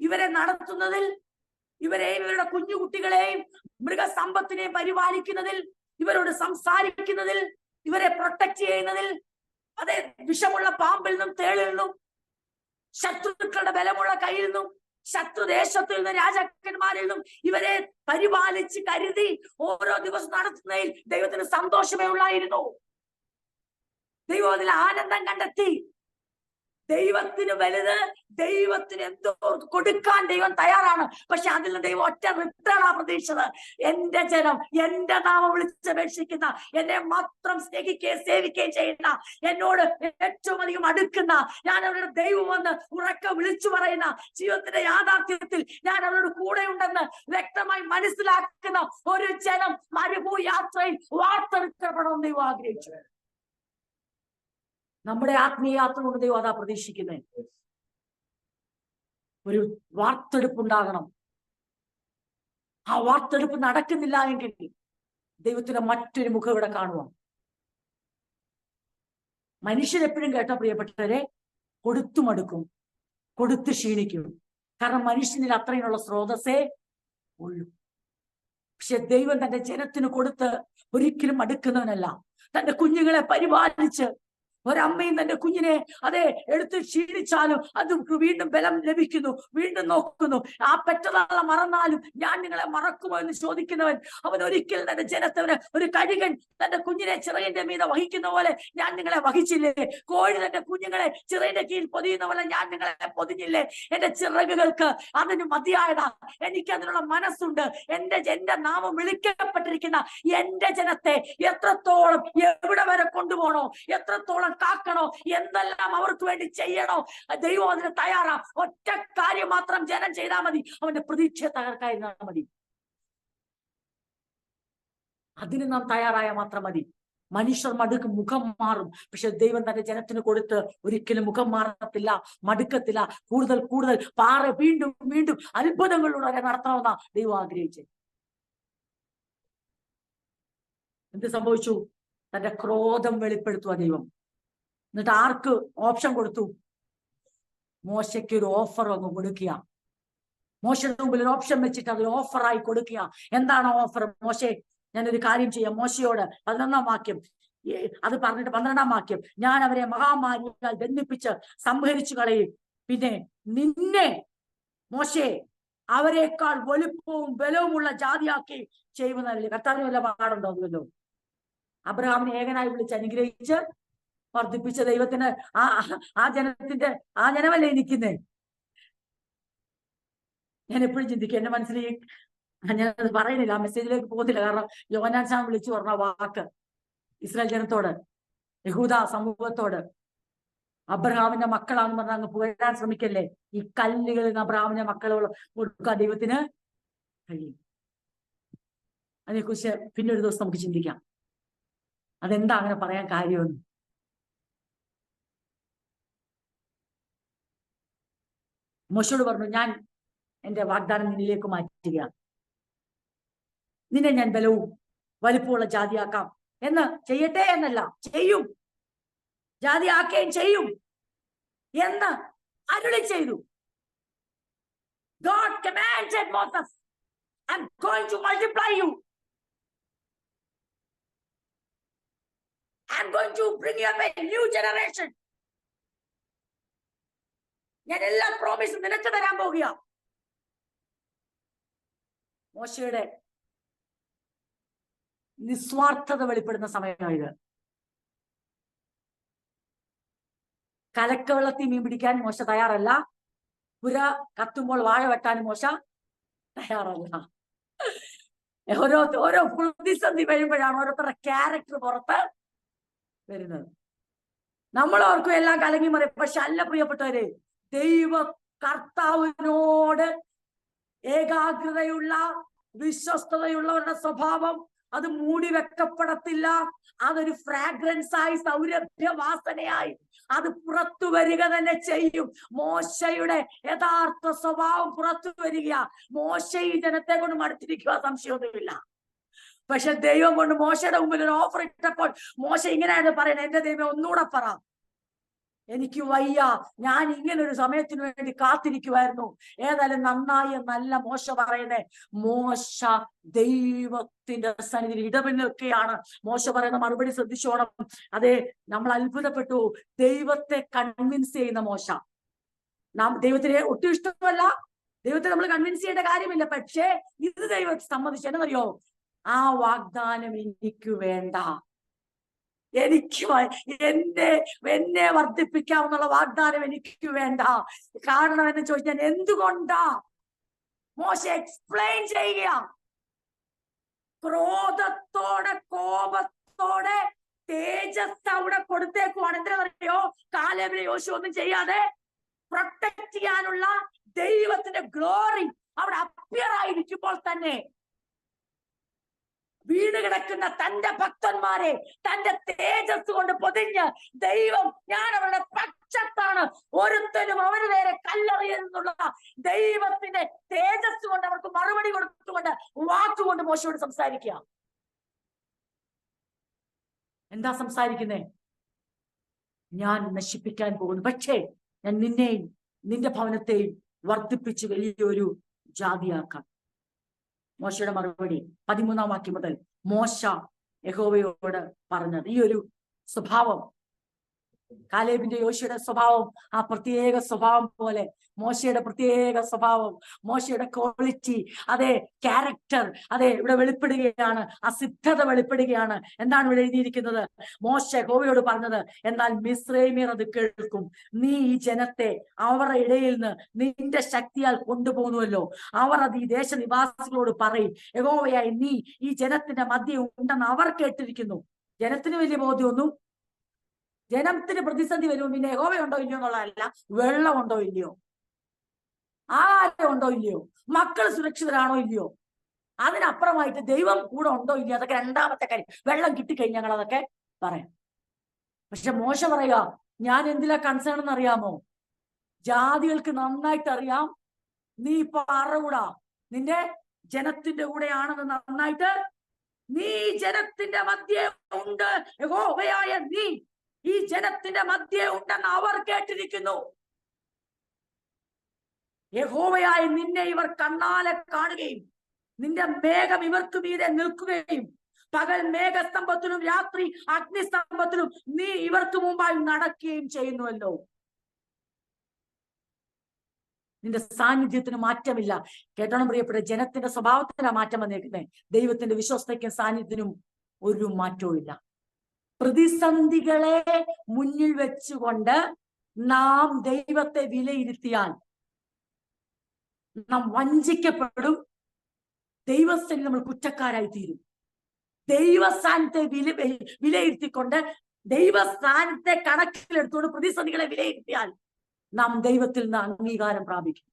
ഇവരെ നടത്തുന്നതിൽ, ഇവരെയും ഇവരുടെ കുഞ്ഞുകുട്ടികളെയും മൃഗസമ്പത്തിനെയും പരിപാലിക്കുന്നതിൽ, ഇവരോട് സംസാരിക്കുന്നതിൽ, ഇവരെ പ്രൊട്ടക്ട് ചെയ്യുന്നതിൽ, അതെ, വിഷമുള്ള പാമ്പിൽ നിന്നും തേളിൽ നിന്നും ശത്രുക്കളുടെ ബലമുള്ള കയ്യിൽ നിന്നും ശത്രുദേശത്തിൽ നിന്ന് രാജാക്കന്മാരിൽ നിന്നും ഇവരെ പരിപാലിച്ച് കരുതി ഓരോ ദിവസം നടത്തുന്നതിൽ ദൈവത്തിന് സന്തോഷമേ ഉള്ളായിരുന്നു. ദൈവം അതിൽ ആനന്ദം കണ്ടെത്തി. ദൈവത്തിന് വലുത്, ദൈവത്തിന് എന്തോ കൊടുക്കാൻ ദൈവം തയ്യാറാണ്. പക്ഷെ അതിൽ നിന്ന് ദൈവം ഒറ്റ റിട്ടേണാ പ്രതീക്ഷിച്ചത്. എന്റെ ജനം, എന്റെ നാമം വിളിച്ചപേക്ഷിക്കുന്ന, എന്നെ മാത്രം സ്നേഹിക്കുകയും സേവിക്കുകയും ചെയ്യുന്ന, എന്നോട് ഏറ്റവും അധികം അടുക്കുന്ന, ഞാൻ അവരുടെ ദൈവമെന്ന് ഉറക്കെ വിളിച്ചു പറയുന്ന, ജീവിതത്തിന്റെ യാഥാർത്ഥ്യത്തിൽ ഞാൻ അവരുടെ കൂടെ ഉണ്ടെന്ന് വ്യക്തമായി മനസ്സിലാക്കുന്ന ഒരു ജനം മരുഭൂ യാത്രയിൽ വാർത്തെടുക്കപ്പെടണം ദൈവം ആഗ്രഹിച്ചു. നമ്മുടെ ആത്മീയ യാത്ര കൊണ്ട് ദൈവം അതാ പ്രതീക്ഷിക്കുന്നത്. ഒരു വാർത്തെടുപ്പ് ഉണ്ടാകണം. ആ വാർത്തെടുപ്പ് നടക്കുന്നില്ല എങ്കിൽ ദൈവത്തിന്റെ മറ്റൊരു മുഖം ഇവിടെ കാണുക. മനുഷ്യരെപ്പോഴും കേട്ട പ്രിയപ്പെട്ടവരെ, കൊടുത്തു മടുക്കും, കൊടുത്ത് ക്ഷീണിക്കും. കാരണം മനുഷ്യനിൽ അത്രയുള്ള സ്രോതസ്സേ ഉള്ളൂ. പക്ഷെ ദൈവം തന്റെ ജനത്തിന് കൊടുത്ത് ഒരിക്കലും അടുക്കുന്നവനല്ല. തന്റെ കുഞ്ഞുങ്ങളെ പരിപാലിച്ച് ഒരമ്മയും തന്റെ കുഞ്ഞിനെ അതെ എടുത്ത് ക്ഷീണിച്ചാലും അത് വീണ്ടും ബലം ലഭിക്കുന്നു, വീണ്ടും നോക്കുന്നു. ആ പെറ്റതള്ള മറന്നാലും ഞാൻ നിങ്ങളെ മറക്കുമോ എന്ന് ചോദിക്കുന്നവൻ, അവൻ ഒരിക്കൽ തന്റെ ജനത്തവന് ഒരു കഴുകൻ തന്റെ കുഞ്ഞിനെ ചിറകിന്റെ മീതെ വഹിക്കുന്ന പോലെ ഞാൻ നിങ്ങളെ വഹിച്ചില്ലേ? കോഴി തന്റെ കുഞ്ഞുങ്ങളെ ചിറകിന്റെ കീഴിൽ പൊതിയുന്ന പോലെ ഞാൻ നിങ്ങളെ പൊതിഞ്ഞില്ലേ? എന്റെ ചിറകുകൾക്ക് അതിന് മതിയായതാ. എനിക്ക് അതിനുള്ള മനസ്സുണ്ട്. എന്റെ നാമം വിളിക്കപ്പെട്ടിരിക്കുന്ന എന്റെ ജനത്തെ എത്രത്തോളം എവിടെ വരെ കൊണ്ടുപോകണോ, എത്രത്തോളം കാക്കണോ, എന്തെല്ലാം അവർക്ക് വേണ്ടി ചെയ്യണോ, ദൈവം അതിന് തയ്യാറാ. ഒറ്റ കാര്യം മാത്രം ജനം ചെയ്താൽ മതി, അവന്റെ പ്രതീക്ഷയെ തകർക്കാതിരുന്നാൽ മതി. അതിന് നാം തയ്യാറായ മാത്രം മതി. മനുഷ്യർ മടുക്കും, മുഖം മാറും. പക്ഷെ ദൈവം തന്റെ ജനത്തിന് കൊടുത്ത് ഒരിക്കലും മുഖം മാറത്തില്ല, മടുക്കത്തില്ല. കൂടുതൽ കൂടുതൽ പാറ വീണ്ടും വീണ്ടും അത്ഭുതങ്ങളിലൂടെ നടത്തണമെന്നാ ദൈവം ആഗ്രഹിച്ചത്. എന്ത് സംഭവിച്ചു? തന്റെ ക്രോധം വെളിപ്പെടുത്തുക ദൈവം. എന്നിട്ട് ആർക്ക് ഓപ്ഷൻ കൊടുത്തു? മോശയ്ക്ക് ഒരു ഓഫർ അങ്ങ് കൊടുക്കുക. മോശയുടെ മുമ്പിൽ ഒരു ഓപ്ഷൻ വെച്ചിട്ട് അത് ഓഫറായി കൊടുക്കുക. എന്താണ് ഓഫർ? മോശെ, ഞാനൊരു കാര്യം ചെയ്യാം. മോശയോട് 11-ാം വാക്യം അത് പറഞ്ഞിട്ട് 12-ാം വാക്യം, ഞാൻ അവരെ മഹാമാരിയാൽ ബന്ധിപ്പിച്ച് സംഹരിച്ചു കളയും. പിന്നെ നിന്നെ മോശെ അവരെക്കാൾ വലുപ്പവും ബലവുമുള്ള ജാതിയാക്കി ചെയ്യുമെന്നല്ലേ. കർത്താവിന് വല്ല പാടുണ്ടോ? അതുമല്ലോ. അബ്രഹാമിനെ ഏകനായി വിളിച്ച് അനുഗ്രഹിച്ച് വർദ്ധിപ്പിച്ച ദൈവത്തിന് ആ ജനമല്ലേ നിൽക്കുന്നേ. ഞാൻ എപ്പോഴും ചിന്തിക്കും, എന്റെ മനസ്സിൽ ഞാനത് പറയുന്നില്ല, ആ മെസ്സേജിലേക്ക് പോകുന്നില്ല. കാരണം യോഹന്നാൻ സ്നാപകൻ വിളിച്ചു പറഞ്ഞ വാക്ക് ഇസ്രായേൽ ജനത്തോട്, യഹൂദ സമൂഹത്തോട്, അബ്രഹാമിന്റെ മക്കളാണെന്ന് പറഞ്ഞാൽ അങ്ങ് പുകഴാൻ ശ്രമിക്കല്ലേ. ഈ കല്ലുകളിൽ അബ്രഹാമിന്റെ മക്കളോട് കൊടുക്കാൻ ദൈവത്തിന് കഴിയും. അതിനെക്കുറിച്ച് പിന്നെ ഒരു ദിവസം നമുക്ക് ചിന്തിക്കാം. അതെന്താ അങ്ങനെ പറയാൻ കാര്യമെന്ന്. മോശയോട് പറഞ്ഞു, ഞാൻ എന്റെ വാഗ്ദാനം നിന്നിലേക്ക് മാറ്റുകയാണ്. നിന്നെ ഞാൻ ബലവും വലിപ്പമുള്ള ജാതിയാക്കാം. എന്ന് ചെയ്യട്ടെ എന്നല്ല, ചെയ്യും. ജാതിയാക്കുകയും ചെയ്യും എന്ന് അരുളി ചെയ്തു. God commanded Moses, I'm going to multiply you. I'm going to bring you up a new generation. ഞാൻ എല്ലാ പ്രോമിസും നിനക്ക് തരാൻ പോകുക. മോശയുടെ നിസ്വാർത്ഥത വെളിപ്പെടുന്ന സമയമായത്. കലക്കവെള്ളത്തിൽ മീൻ പിടിക്കാൻ മോശ തയ്യാറല്ല. പുര കത്തുമ്പോൾ വാഴ വെട്ടാനും മോശ തയ്യാറല്ല. ഓരോ പ്രതിസന്ധി വരുമ്പോഴാണ് ഓരോരുത്തരുടെ ക്യാരക്ടർ പുറത്ത് വരുന്നത്. നമ്മൾ ഓർക്കും എല്ലാം കലങ്ങി മറിയും. പക്ഷെ അല്ല പ്രിയപ്പെട്ടവരെ, ദൈവ കർത്താവിനോട് ഏകാഗ്രതയുള്ള വിശ്വസ്തതയുള്ളവരുടെ സ്വഭാവം അത് മൂടി വെക്കപ്പെടത്തില്ല. അതൊരു ഫ്രാഗ്രൻസ് ആയി, സൗരഭ്യവാസനയായി അത് പുറത്തു വരിക തന്നെ ചെയ്യും. മോശയുടെ യഥാർത്ഥ സ്വഭാവം പുറത്തു വരിക. മോശ ഈ ജനത്തെ കൊണ്ട് മടുത്തിരിക്കുക, സംശയമൊന്നുമില്ല. പക്ഷെ ദൈവം കൊണ്ട് മോശയുടെ മുമ്പിൽ ഒരു ഓഫർ ഇട്ടപ്പോൾ മോശ ഇങ്ങനെയാണ് പറയുന്നത്, എന്റെ ദൈവം ഒന്നുകൂടെ പറ, എനിക്ക് വയ്യ, ഞാൻ ഇങ്ങനെ ഒരു സമയത്തിന് വേണ്ടി കാത്തിരിക്കുമായിരുന്നു. ഏതായാലും നന്നായി എന്നല്ല മോശ പറയുന്നേ. മോശ ദൈവത്തിന്റെ സന്നിധിയിൽ ഇടപെട്ട് നിൽക്കുകയാണ്. മോശ പറയുന്ന മറുപടി ശ്രദ്ധിച്ചോണം. അതെ, നമ്മൾ അത്ഭുതപ്പെട്ടു. ദൈവത്തെ കൺവിൻസ് ചെയ്യുന്ന മോശ. ദൈവത്തിനെ ഒട്ടും ഇഷ്ടമല്ല, ദൈവത്തെ നമ്മൾ കൺവിൻസ് ചെയ്യേണ്ട കാര്യമില്ല. പക്ഷേ ഇത് ദൈവത്തെ സംബന്ധിച്ച് എന്നറിയോ, ആ വാഗ്ദാനം എനിക്ക് വേണ്ട, എന്നെ വർദ്ധിപ്പിക്കാമെന്നുള്ള വാഗ്ദാനം എനിക്ക് വേണ്ട. കാരണം എന്ന് ചോദിച്ചാൽ എന്തുകൊണ്ടാ? മോശ എക്സ്പ്ലെയിൻ ചെയ്യുക. ക്രോധത്തോടെ, കോപത്തോടെ തേജസ് അവിടെ കൊടുത്തേക്കുവാണ്. എന്താ പറയോ, കാലേബിനെ യോശുവ ഒന്നും ചെയ്യാതെ പ്രൊട്ടക്ട് ചെയ്യാനുള്ള ദൈവത്തിന്റെ ഗ്ലോറി അവിടെ അപ്പിയർ ആയിരിക്കുമ്പോൾ തന്നെ വീണ് കിടക്കുന്ന തന്റെ ഭക്തന്മാരെ തന്റെ തേജസ് കൊണ്ട് പൊതിഞ്ഞ് ദൈവം, ഞാൻ അവരുടെ പക്ഷത്താണ്, ഒരുത്തനും അവന് നേരെ കല്ലെറിയെന്നുള്ള ദൈവത്തിന്റെ തേജസ് കൊണ്ട് അവർക്ക് മറുപടി കൊടുത്തുകൊണ്ട് വാക്കുകൊണ്ട് മോശയോട് സംസാരിക്കുക. എന്താ സംസാരിക്കുന്നേ? ഞാൻ നശിപ്പിക്കാൻ പോകുന്നു, പക്ഷേ ഞാൻ നിന്നെയും നിന്റെ ഭവനത്തെയും വർദ്ധിപ്പിച്ച് വലിയൊരു ജാതിയാക്കാം. മോശയുടെ മറുപടി 13-ാം വാക്യം മുതൽ മോശ യഹോവയോട് പറഞ്ഞത് ഈ ഒരു സ്വഭാവം കാലേബിന്റെ യോശുവയുടെ സ്വഭാവം ആ പ്രത്യേക സ്വഭാവം പോലെ, മോശയുടെ പ്രത്യേക സ്വഭാവം, മോശയുടെ ക്വാളിറ്റി, അതെ, ക്യാരക്ടർ, അതെ, ഇവിടെ വെളിപ്പെടുകയാണ്. ആ സിദ്ധത വെളിപ്പെടുകയാണ്. എന്താണ് ഇവിടെ എഴുതിയിരിക്കുന്നത്? മോശ യഹോവയോട് പറഞ്ഞത്, എന്നാൽ മിസ്രൈമ്യർ അത് കേൾക്കും, നീ ഈ ജനത്തെ അവരുടെ ഇടയിൽ നിന്ന് നിന്റെ ശക്തിയാൽ കൊണ്ടുപോകുന്നുവല്ലോ, അവർ അത് ഈ ദേശനിവാസികളോട് പറയും, യഹോവയായി നീ ഈ ജനത്തിന്റെ മധ്യേ ഉണ്ടെന്ന് അവർ കേട്ടിരിക്കുന്നു. ജനത്തിന് വലിയ ബോധ്യമൊന്നും, ജനത്തിന് പ്രതിസന്ധി വരുമ്പോൾ പിന്നെ യഹോവയുണ്ടോ ഇല്ലയോ എന്നുള്ളതല്ല, വെള്ളമുണ്ടോ ഇല്ലയോ, ആഹാരം ഉണ്ടോ ഇല്ലയോ, മക്കൾ സുരക്ഷിതരാണോ ഇല്ലയോ, അതിനപ്പുറമായിട്ട് ദൈവം കൂടെ ഉണ്ടോ ഇല്ലയോ, അതൊക്കെ രണ്ടാമത്തെ കാര്യം. വെള്ളം കിട്ടിക്കഴിഞ്ഞാൽ ഞങ്ങൾ അതൊക്കെ പറയാം. പക്ഷെ മോശ പറയുക, ഞാൻ എന്തിലാ കൺസേൺ എന്ന് അറിയാമോ? ജാതികൾക്ക് നന്നായിട്ട് അറിയാം നീ ഇപ്പൊ ആരുടെ കൂടാ, നിന്റെ ജനത്തിന്റെ കൂടെയാണെന്ന് നന്നായിട്ട്. നീ ജനത്തിന്റെ മധ്യേ ഉണ്ട്, യഹോവയായ നീ ഈ ജനത്തിന്റെ മധ്യേ ഉണ്ടെന്ന് അവർ കേട്ടിരിക്കുന്നു. യഹോവയായ നിന്നെ ഇവർ കണ്ണാലെ കാണുകയും നിന്റെ മേഘം ഇവർക്ക് മീതെ നിൽക്കുകയും പകൽ മേഘസ്തംഭത്തിലും രാത്രി അഗ്നിസ്തംഭത്തിലും നീ ഇവർക്ക് മുമ്പായി നടക്കുകയും ചെയ്യുന്നുവല്ലോ. നിന്റെ സാന്നിധ്യത്തിന് മാറ്റമില്ല. കേട്ടോണം പ്രിയപ്പെട്ട, ജനത്തിന്റെ സ്വഭാവത്തിനാ മാറ്റം വന്നേക്കുന്നത്. ദൈവത്തിന്റെ വിശ്വസ്തയ്ക്കും സാന്നിധ്യത്തിനും ഒരു മാറ്റവും ഇല്ല. പ്രതിസന്ധികളെ മുന്നിൽ വെച്ചുകൊണ്ട് നാം ദൈവത്തെ വിലയിരുത്തിയാൽ നാം വഞ്ചിക്കപ്പെടും. ദൈവസ്ഥയിൽ നമ്മൾ കുറ്റക്കാരായി തീരും. ദൈവസ്ഥാനത്തെ വിലയിരുത്തിക്കൊണ്ട്, ദൈവസ്ഥാനത്തെ കണക്കിലെടുത്തുകൊണ്ട് പ്രതിസന്ധികളെ വിലയിരുത്തിയാൽ നാം ദൈവത്തിൽ നിന്ന് അംഗീകാരം പ്രാപിക്കും.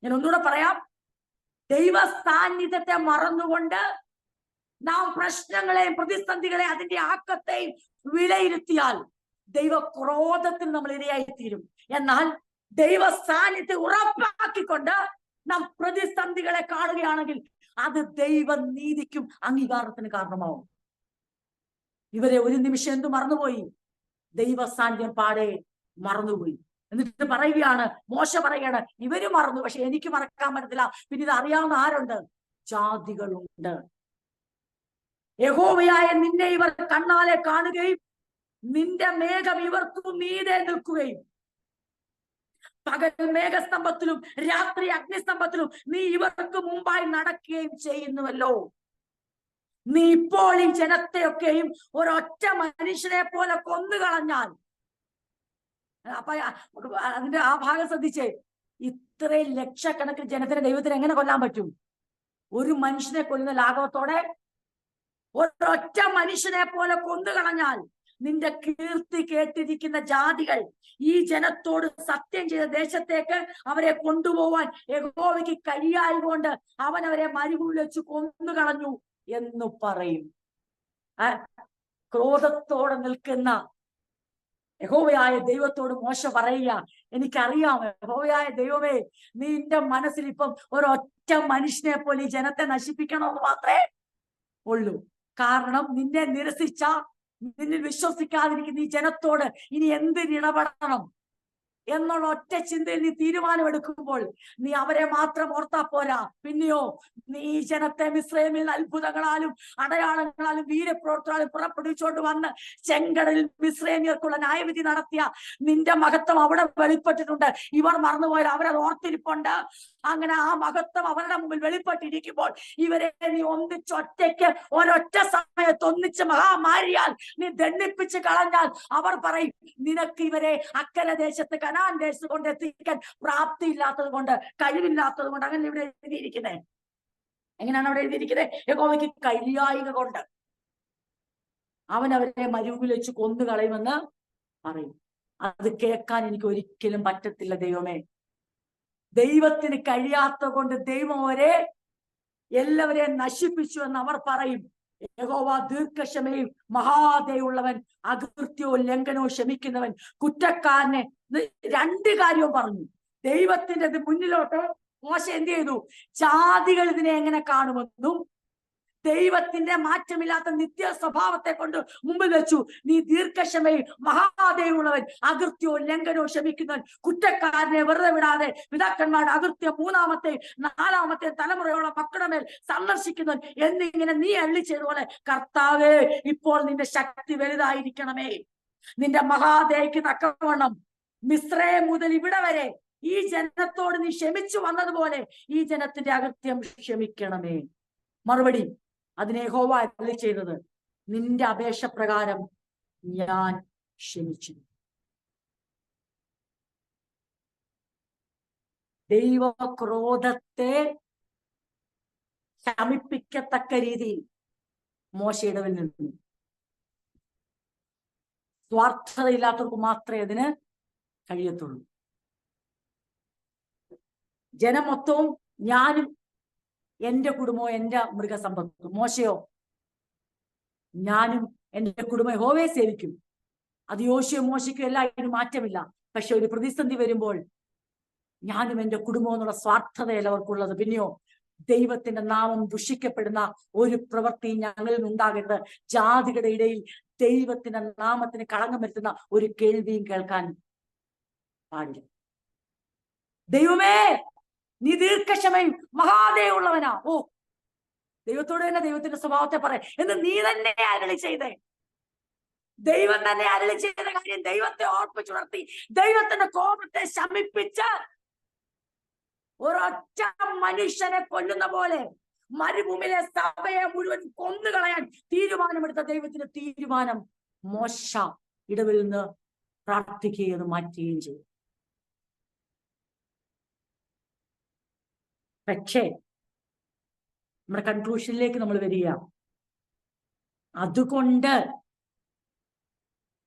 ഞാൻ ഒന്നുകൂടെ പറയാം, ദൈവസ്ഥാനിധ്യത്തെ മറന്നുകൊണ്ട് നാം പ്രശ്നങ്ങളെയും പ്രതിസന്ധികളെയും അതിന്റെ ആക്കത്തെയും വിലയിരുത്തിയാൽ ദൈവക്രോധത്തിൽ നമ്മൾ ഇരയായിത്തീരും. എന്നാൽ ദൈവസ്ഥാനിധ്യത്തെ ഉറപ്പാക്കിക്കൊണ്ട് നാം പ്രതിസന്ധികളെ കാണുകയാണെങ്കിൽ അത് ദൈവനീതിക്കും അംഗീകാരത്തിന് കാരണമാവും. ഇവരെ ഒരു നിമിഷം എന്തു മറന്നുപോയി? ദൈവസാന്നിധ്യം പാടെ മറന്നുപോയി. എന്നിട്ട് പറയുകയാണ്, മോശ പറയുകയാണ്, ഇവര് മറന്നു, പക്ഷെ എനിക്ക് മറക്കാൻ പറ്റത്തില്ല. പിന്നെ ഇത് അറിയാവുന്ന ആരുണ്ട്? ജാതികളുണ്ട്. യഹോവയായ നിന്നെ ഇവർ കണ്ണാലെ കാണുകയും നിന്റെ മേഘം ഇവർക്കു മീതെ നിൽക്കുകയും പകൽ മേഘസ്തംഭത്തിലും രാത്രി അഗ്നിസ്തംഭത്തിലും നീ ഇവർക്ക് മുമ്പായി നടക്കുകയും ചെയ്യുന്നുവല്ലോ. നീ ഇപ്പോൾ ഈ ജനത്തെയൊക്കെയും ഒരൊറ്റ മനുഷ്യനെ പോലെ കൊന്നുകളഞ്ഞാൽ, അപ്പൊ അതിന്റെ ആ ഭാഗം ശ്രദ്ധിച്ചേ, ഇത്രയും ലക്ഷക്കണക്കിന് ജനത്തിനെ ദൈവത്തിന് എങ്ങനെ കൊല്ലാൻ പറ്റും? ഒരു മനുഷ്യനെ കൊല്ലുന്ന ലാഘവത്തോടെ ഒരൊറ്റ മനുഷ്യനെ പോലെ കൊന്നുകളഞ്ഞാൽ നിന്റെ കീർത്തി കേട്ടിരിക്കുന്ന ജാതികൾ ഈ ജനത്തോട് സത്യം ചെയ്ത ദേശത്തേക്ക് അവരെ കൊണ്ടുപോവാൻ യഹോവയ്ക്ക് കഴിയായതുകൊണ്ട് അവൻ അവരെ മരുഭൂമിയിൽ വെച്ച് കൊന്നുകളഞ്ഞു എന്ന് പറയും. ക്രോധത്തോടെ നിൽക്കുന്ന യഹോവയായ ദൈവത്തോട് മോശ പറയുക, എനിക്കറിയാം യഹോവയായ ദൈവമേ, നിന്റെ മനസ്സിൽ ഇപ്പം ഒരൊറ്റ മനുഷ്യനെ പോലെ ഈ ജനത്തെ നശിപ്പിക്കണമെന്ന് മാത്രമേ ഉള്ളൂ. കാരണം നിന്നെ നിരസിച്ച, നിന്നിൽ വിശ്വസിക്കാതിരിക്കുന്ന ഈ ജനത്തോട് ഇനി എന്തിനിടപെടണം എന്നുള്ള ഒറ്റ ചിന്തയിൽ നീ തീരുമാനമെടുക്കുമ്പോൾ നീ അവരെ മാത്രം ഓർത്താ പോരാ, പിന്നെയോ നീ ഈ ജനത്തെ മിസ്രയീമിൽ അത്ഭുതങ്ങളാലും അടയാളങ്ങളാലും വീരപ്രവർത്തനാലും പുറപ്പെടുവിച്ചുകൊണ്ട് വന്ന് ചെങ്കടലിൽ മിസ്രയീമ്യർക്കുള്ള ന്യായവിധി നടത്തിയ നിന്റെ മഹത്വം അവിടെ വെളിപ്പെട്ടിട്ടുണ്ട്. ഇവർ മറന്നുപോയാൽ അവരത് ഓർത്തിരിപ്പുണ്ട്. അങ്ങനെ ആ മഹത്വം അവരുടെ മുമ്പിൽ വെളിപ്പെട്ടിരിക്കുമ്പോൾ ഇവരെ നീ ഒന്നിച്ചൊറ്റയ്ക്ക് ഒരൊറ്റ സമയത്ത് ഒന്നിച്ച് മഹാമാരിയാൽ നീ ദണ്ഡിപ്പിച്ച് കളഞ്ഞാൽ അവർ പറയും, നിനക്ക് ഇവരെ അക്കരെ ദേശത്ത് കനാൻ ദേശത്ത് കൊണ്ട് എത്തിക്കാൻ പ്രാപ്തിയില്ലാത്തത് കൊണ്ട്, കഴിവില്ലാത്തത് കൊണ്ട്. അങ്ങനെ ഇവിടെ എഴുതിയിരിക്കുന്നത് എങ്ങനെയാണ് അവിടെ എഴുതിയിരിക്കുന്നത്? യഹോവയ്ക്ക് കഴിയായിക കൊണ്ട് അവൻ അവരെ മരുഭൂമിയിൽ വെച്ച് കൊന്നു കളയുമെന്ന് പറയും. അത് കേൾക്കാൻ എനിക്ക് ഒരിക്കലും പറ്റത്തില്ല. ദൈവമേ, ദൈവത്തിന് കഴിയാത്ത കൊണ്ട് ദൈവം അവരെ എല്ലാവരെയും നശിപ്പിച്ചു എന്ന് അവർ പറയും. യഹോവ ദീർഘക്ഷമയും മഹാദയുള്ളവൻ, അകൃത്യവും ലംഘനവും ക്ഷമിക്കുന്നവൻ, കുറ്റക്കാരനെ. രണ്ട് കാര്യവും പറഞ്ഞു. ദൈവത്തിന്റെ മുന്നിലോട്ട് മോശ എന്ത് ചെയ്തു? ജാതികൾ ഇതിനെ എങ്ങനെ കാണുമെന്നും ദൈവത്തിന്റെ മാറ്റമില്ലാത്ത നിത്യ സ്വഭാവത്തെ കൊണ്ട് മുമ്പിൽ വെച്ചു. നീ ദീർഘക്ഷമയും മഹാദയുള്ളവൻ, അകൃത്യവും ലംഘനവും ക്ഷമിക്കുന്നവൻ, കുറ്റക്കാരനെ വെറുതെ വിടാതെ പിതാക്കന്മാരുടെ അകൃത്യം മൂന്നാമത്തെയും നാലാമത്തെയും തലമുറയോളം മക്കളുടെ മേൽ സന്ദർശിക്കുന്നവൻ എന്നിങ്ങനെ നീ അരുളി ചെയ്തതുപോലെ കർത്താവേ, ഇപ്പോൾ നിന്റെ ശക്തി വലുതായിരിക്കണമേ. നിന്റെ മഹാദയക്ക് തക്കവണ്ണം മിസ്രയീം മുതൽ ഇവിടെ വരെ ഈ ജനത്തോട് നീ ക്ഷമിച്ചു വന്നതുപോലെ ഈ ജനത്തിന്റെ അകൃത്യം ക്ഷമിക്കണമേ. മറുപടി അതിനെ യഹോവ അരുളി ചെയ്തത്, നിന്റെ അപേക്ഷ പ്രകാരം ഞാൻ ക്ഷമിച്ചു. ദൈവക്രോധത്തെ ശമിപ്പിക്കത്തക്ക രീതിയിൽ മോശയുടെ നിന്നു. സ്വാർത്ഥതയില്ലാത്തവർക്ക് മാത്രമേ അതിന് കഴിയത്തുള്ളൂ. ജനം മൊത്തവും ഞാനും എന്റെ കുടുംബവും എന്റെ മൃഗസമ്പത്തും. മോശയോ, ഞാനും എന്റെ കുടുംബം യഹോവയെ സേവിക്കും. അത് യോശുവ മോശയ്ക്കും എല്ലാം അതിന് മാറ്റമില്ല. പക്ഷെ ഒരു പ്രതിസന്ധി വരുമ്പോൾ ഞാനും എന്റെ കുടുംബവും എന്നുള്ള സ്വാർത്ഥതയല്ല അവർക്കുള്ളത്. പിന്നെയോ, ദൈവത്തിന്റെ നാമം ദുഷിക്കപ്പെടുന്ന ഒരു പ്രവൃത്തി ഞങ്ങളിൽ നിന്നുണ്ടാകരുത്. ജാതികളുടെ ഇടയിൽ ദൈവത്തിന്റെ നാമത്തിന് കളങ്കം വരുത്തുന്ന ഒരു കേൾവിയും കേൾക്കാൻ പാടില്ല. ദൈവമേ, നീ ദീർഘക്ഷമയും മഹാദയുള്ളവനാ. ഓ, ദൈവത്തോട് തന്നെ ദൈവത്തിന്റെ സ്വഭാവത്തെ പറ എന്ന് നീ തന്നെ അരുളി ചെയ്തേ. ദൈവം തന്നെ അരുളി ചെയ്ത കാര്യം ദൈവത്തെ ഓർപ്പിച്ചുണർത്തി ദൈവത്തിന്റെ കോപത്തെ ശമിപ്പിച്ച് ഒരൊറ്റ മനുഷ്യനെ കൊല്ലുന്ന പോലെ മരുഭൂമിയിലെ സഭയെ മുഴുവൻ കൊന്നുകളയാൻ തീരുമാനമെടുത്ത ദൈവത്തിന്റെ തീരുമാനം മോശ ഇടവിൽ നിന്ന് പ്രാർത്ഥിക്കുകയും മാറ്റുകയും ചെയ്തു. പക്ഷേ നമ്മുടെ കൺക്ലൂഷനിലേക്ക് നമ്മൾ വരിക, അതുകൊണ്ട്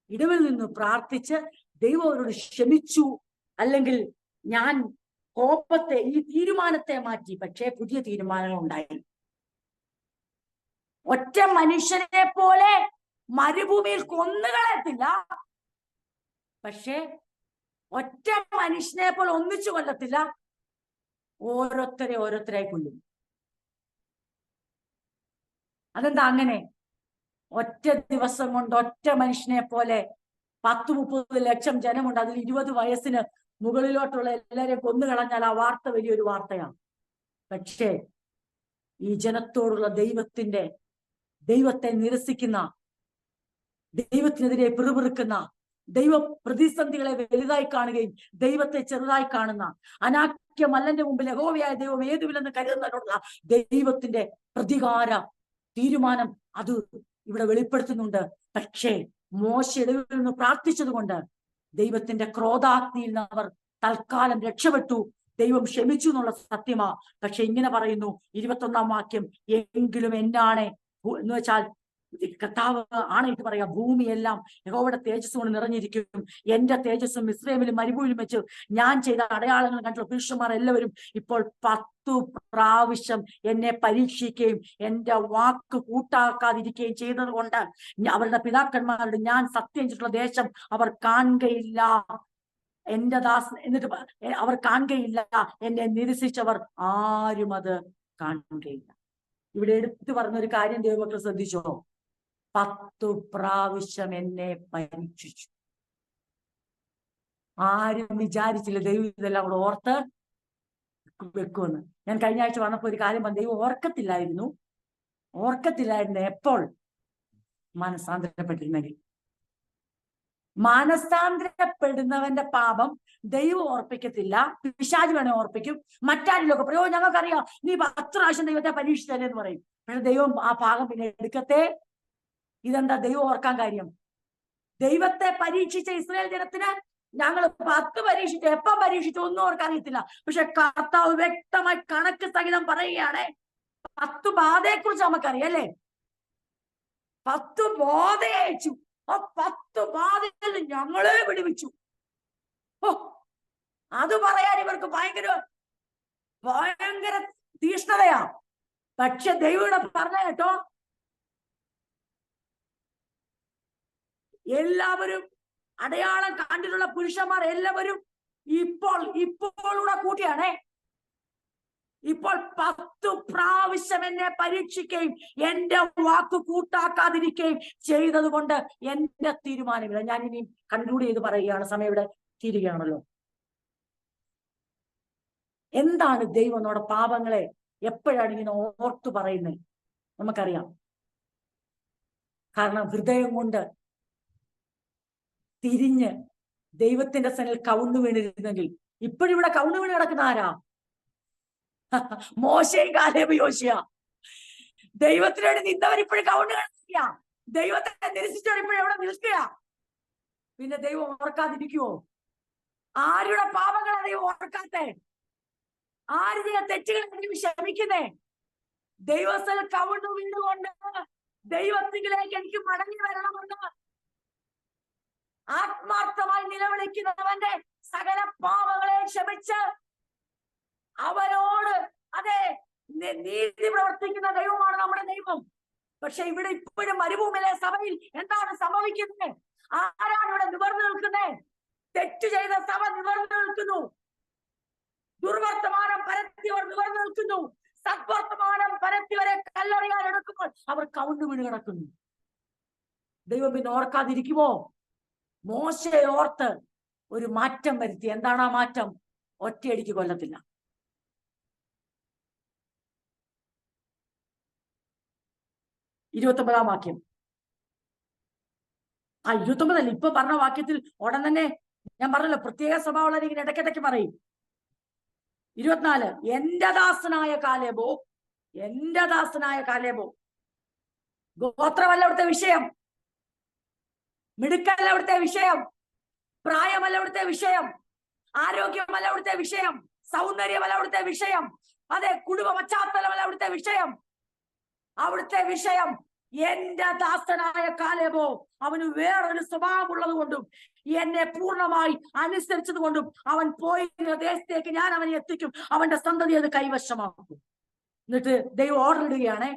ഇടവിൽ നിന്ന് പ്രാർത്ഥിച്ച് ദൈവം അവരോട് ക്ഷമിച്ചു, അല്ലെങ്കിൽ ഞാൻ കോപത്തെ, ഈ തീരുമാനത്തെ മാറ്റി. പക്ഷേ പുതിയ തീരുമാനങ്ങൾ ഉണ്ടായി. ഒറ്റ മനുഷ്യനെ പോലെ മരുഭൂമിയിൽ കൊന്നുകളയത്തില്ല, പക്ഷേ ഒറ്റ മനുഷ്യനെ പോലെ ഒന്നിച്ചു കൊല്ലത്തില്ല, ഓരോരുത്തരായി കൊല്ലും. അതെന്താ അങ്ങനെ? ഒറ്റ ദിവസം കൊണ്ട് ഒറ്റ മനുഷ്യനെ പോലെ 10-30 ലക്ഷം ജനമുണ്ട്. അതിൽ 20 വയസ്സിന് മുകളിലോട്ടുള്ള എല്ലാവരെയും കൊന്നുകളഞ്ഞാൽ ആ വാർത്ത വലിയൊരു വാർത്തയാണ്. പക്ഷേ ഈ ജനത്തോടുള്ള ദൈവത്തെ നിരസിക്കുന്ന, ദൈവത്തിനെതിരെ പിറുപിറുക്കുന്ന, ദൈവ പ്രതിസന്ധികളെ വലുതായി കാണുകയും ദൈവത്തെ ചെറുതായി കാണുന്ന, അനാക്യ മല്ലന്റെ മുമ്പിൽ യഹോവയായ ദൈവം ഏതുമില്ലെന്ന് കരുതുന്നതിനുള്ള ദൈവത്തിന്റെ പ്രതികാര തീരുമാനം അത് ഇവിടെ വെളിപ്പെടുത്തുന്നുണ്ട്. പക്ഷേ മോശ ഇടവിൽ നിന്ന് പ്രാർത്ഥിച്ചത് കൊണ്ട് ദൈവത്തിന്റെ ക്രോധാഗ്നിയിൽ നിന്ന് അവർ തൽക്കാലം രക്ഷപ്പെട്ടു. ദൈവം ക്ഷമിച്ചു എന്നുള്ള സത്യമാ. പക്ഷെ ഇങ്ങനെ പറയുന്നു 21-ാം വാക്യം, എങ്കിലും എന്നാണ് എന്ന് വെച്ചാൽ കർത്താവ് ആണയിട്ട് പറയാ, ഭൂമിയെല്ലാം യഹോവയുടെ തേജസ് കൊണ്ട് നിറഞ്ഞിരിക്കും. എന്റെ തേജസ്സും മിസ്രയീമിലും മരുഭൂമിയിലും വെച്ച് ഞാൻ ചെയ്ത അടയാളങ്ങൾ കണ്ടുള്ള പുരുഷന്മാർ എല്ലാവരും ഇപ്പോൾ 10 പ്രാവശ്യം എന്നെ പരീക്ഷിക്കുകയും എന്റെ വാക്ക് കൂട്ടാക്കാതിരിക്കുകയും ചെയ്തത് കൊണ്ട് അവരുടെ പിതാക്കന്മാരോട് ഞാൻ സത്യം ചെയ്തിട്ടുള്ള ദേശം അവർ കാണുകയില്ല. എന്റെ ദാസ് എന്നിട്ട് അവർ കാണുകയില്ല. എന്നെ നിരസിച്ചവർ ആരും അത് കാണുകയില്ല. ഇവിടെ എടുത്തു പറഞ്ഞൊരു കാര്യം ദൈവമക്കൾ ശ്രദ്ധിച്ചോ? 10 പ്രാവശ്യം എന്നെ പരീക്ഷിച്ചു. ആരും വിചാരിച്ചില്ല ദൈവം ഇതെല്ലാം കൂടെ ഓർത്ത് വെക്കുമെന്ന്. ഞാൻ കഴിഞ്ഞ ആഴ്ച വന്നപ്പോ ഒരു കാര്യം പറഞ്ഞു, ദൈവം ഓർക്കത്തില്ലായിരുന്നു എപ്പോൾ? മനസ്സാന്തരപ്പെട്ടിരുന്നെങ്കിൽ. മനസ്താന്തരപ്പെടുന്നവന്റെ പാപം ദൈവം ഓർപ്പിക്കത്തില്ല, പിശാച് വേണേ ഓർപ്പിക്കും, മറ്റാരിലൊക്കെ പറയോ ഞങ്ങൾക്കറിയാം നീ 10 പ്രാവശ്യം ദൈവത്തെ പരീക്ഷിച്ചല്ലേ എന്ന് പറയും. പക്ഷെ ദൈവം ആ ഭാഗം പിന്നെ എടുക്കത്തെ. ഇതെന്താ ദൈവം ഓർക്കാൻ കാര്യം? ദൈവത്തെ പരീക്ഷിച്ച ഇസ്രായേൽ ജനത്തിന് ഞങ്ങൾ 10 പരീക്ഷിച്ചു, എപ്പം പരീക്ഷിച്ചു ഒന്നും ഓർക്കാൻ അറിയത്തില്ല. പക്ഷെ കർത്താവ് വ്യക്തമായി കണക്ക് സഹിതം പറയുകയാണ്. 10 ബാധയെ കുറിച്ച് നമുക്കറിയാം അല്ലേ? 10 ബാധയെ അയച്ചു. ആ 10 ബാധയിൽ ഞങ്ങളെ വിടുവിച്ചു. ഓ, അത് പറയാൻ ഇവർക്ക് ഭയങ്കര തീഷ്ണതയാ. പക്ഷെ ദൈവം പറഞ്ഞ കേട്ടോ, എല്ലാവരും അടയാളം കണ്ടിട്ടുള്ള പുരുഷന്മാർ എല്ലാവരും ഇപ്പോഴൂടെ കൂട്ടിയാണേ. ഇപ്പോൾ 10 പ്രാവശ്യം എന്നെ പരീക്ഷിക്കുകയും എന്റെ വാക്ക് കൂട്ടാക്കാതിരിക്കുകയും ചെയ്തത് കൊണ്ട് എന്റെ തീരുമാനമില്ല. ഞാൻ ഇനി കൺക്ലൂഡ് ചെയ്ത് പറയുകയാണ്, സമയം ഇവിടെ തീരുകയാണല്ലോ. എന്താണ് ദൈവം നമ്മുടെ പാപങ്ങളെ എപ്പോഴാണ് ഇങ്ങനെ ഓർത്തു പറയുന്നത്? നമുക്കറിയാം. കാരണം ഹൃദയം കൊണ്ട് തിരിഞ്ഞ് ദൈവത്തിന്റെ സനിൽ കവുണ്ണു വീണിരുന്നെങ്കിൽ ഇപ്പോഴിവിടെ കവുണ്ണു വീണ് കിടക്കുന്ന ആരാ? മോശയും കാലേബ് യോശുവ. ദൈവത്തിന് വേണ്ടി നിന്നവരിപ്പോഴും കവുണ്ണു കിടക്കുക, ദൈവത്തെ നിരസിച്ചവരിപ്പോഴും എവിടെ നിൽക്കുക. പിന്നെ ദൈവം ഓർക്കാതിരിക്കുവോ? ആരുടെ പാപങ്ങളാണ് ദൈവം ഓർക്കാത്തെ? ആര് ചെയ്ത തെറ്റുകൾ ദൈവം ക്ഷമിക്കുന്നേ? ദൈവസ്ഥൽ കവുണ്ണു വീണ്ടുകൊണ്ട് ദൈവത്തിലേക്ക് എനിക്ക് മടങ്ങി വരണമെന്ന് ആത്മാർത്ഥമായി നിലവിളിക്കുന്നവന്റെ സകല പാപങ്ങളെ ക്ഷമിച്ച് അവനോട് അതെ നീതി പ്രവർത്തിക്കുന്ന ദൈവമാണ് നമ്മുടെ ദൈവം. പക്ഷെ ഇവിടെ ഇപ്പോഴും മരുഭൂമിയിലെ സഭയിൽ എന്താണ് സംഭവിക്കുന്നത്? ആരാണ് ഇവിടെ നിവർന്നു നിൽക്കുന്നത്? തെറ്റു ചെയ്ത സഭ നിവർന്നു നിൽക്കുന്നു, ദുർവർത്തമാനം പരത്തിയവർ നിവർന്നു നിൽക്കുന്നു, സദ്വർത്തമാനം പരത്തിയവരെ കല്ലെറിയാൻ എടുക്കുമ്പോൾ അവർ കവുണ്ണു വീണ് കിടക്കുന്നു. ദൈവം പിന്നെ ഓർക്കാതിരിക്കുമോ? മോശയെ ഓർത്ത് ഒരു മാറ്റം വരുത്തി. എന്താണ് ആ മാറ്റം? ഒറ്റയടിക്ക് കൊല്ലത്തില്ല. 29 വാക്യം. 29 ഇപ്പൊ പറഞ്ഞ വാക്യത്തിൽ ഉടൻ തന്നെ ഞാൻ പറഞ്ഞല്ലോ, പ്രത്യേക സ്വഭാവമുള്ള ഇങ്ങനെ ഇടയ്ക്കിടയ്ക്ക് പറയും. 24 എന്റെ ദാസനായ കാലേബോ, എന്റെ ദാസനായ കാലേബോ. ഗോത്രമല്ല ഇവിടുത്തെ വിഷയം, മിടുക്കല്ല ഇവിടുത്തെ വിഷയം, പ്രായമല്ല ഇവിടുത്തെ വിഷയം, ആരോഗ്യമല്ല ഇവിടുത്തെ വിഷയം, സൗന്ദര്യമല്ല ഇവിടുത്തെ വിഷയം, അതെ കുടുംബ പശ്ചാത്തലമല്ല ഇവിടുത്തെ വിഷയം. അവിടുത്തെ വിഷയം എന്റെ ദാസനായ കാലേബോ, അവന് വേറൊരു സ്വഭാവമുള്ളത് കൊണ്ടും എന്നെ പൂർണ്ണമായി അനുസരിച്ചത് കൊണ്ടും അവൻ പോയിരുന്ന ദേശത്തേക്ക് ഞാൻ അവനെ എത്തിക്കും, അവന്റെ സന്തതി അത് കൈവശമാക്കും. എന്നിട്ട് ദൈവം ഓർഡർ ഇടുകയാണ്.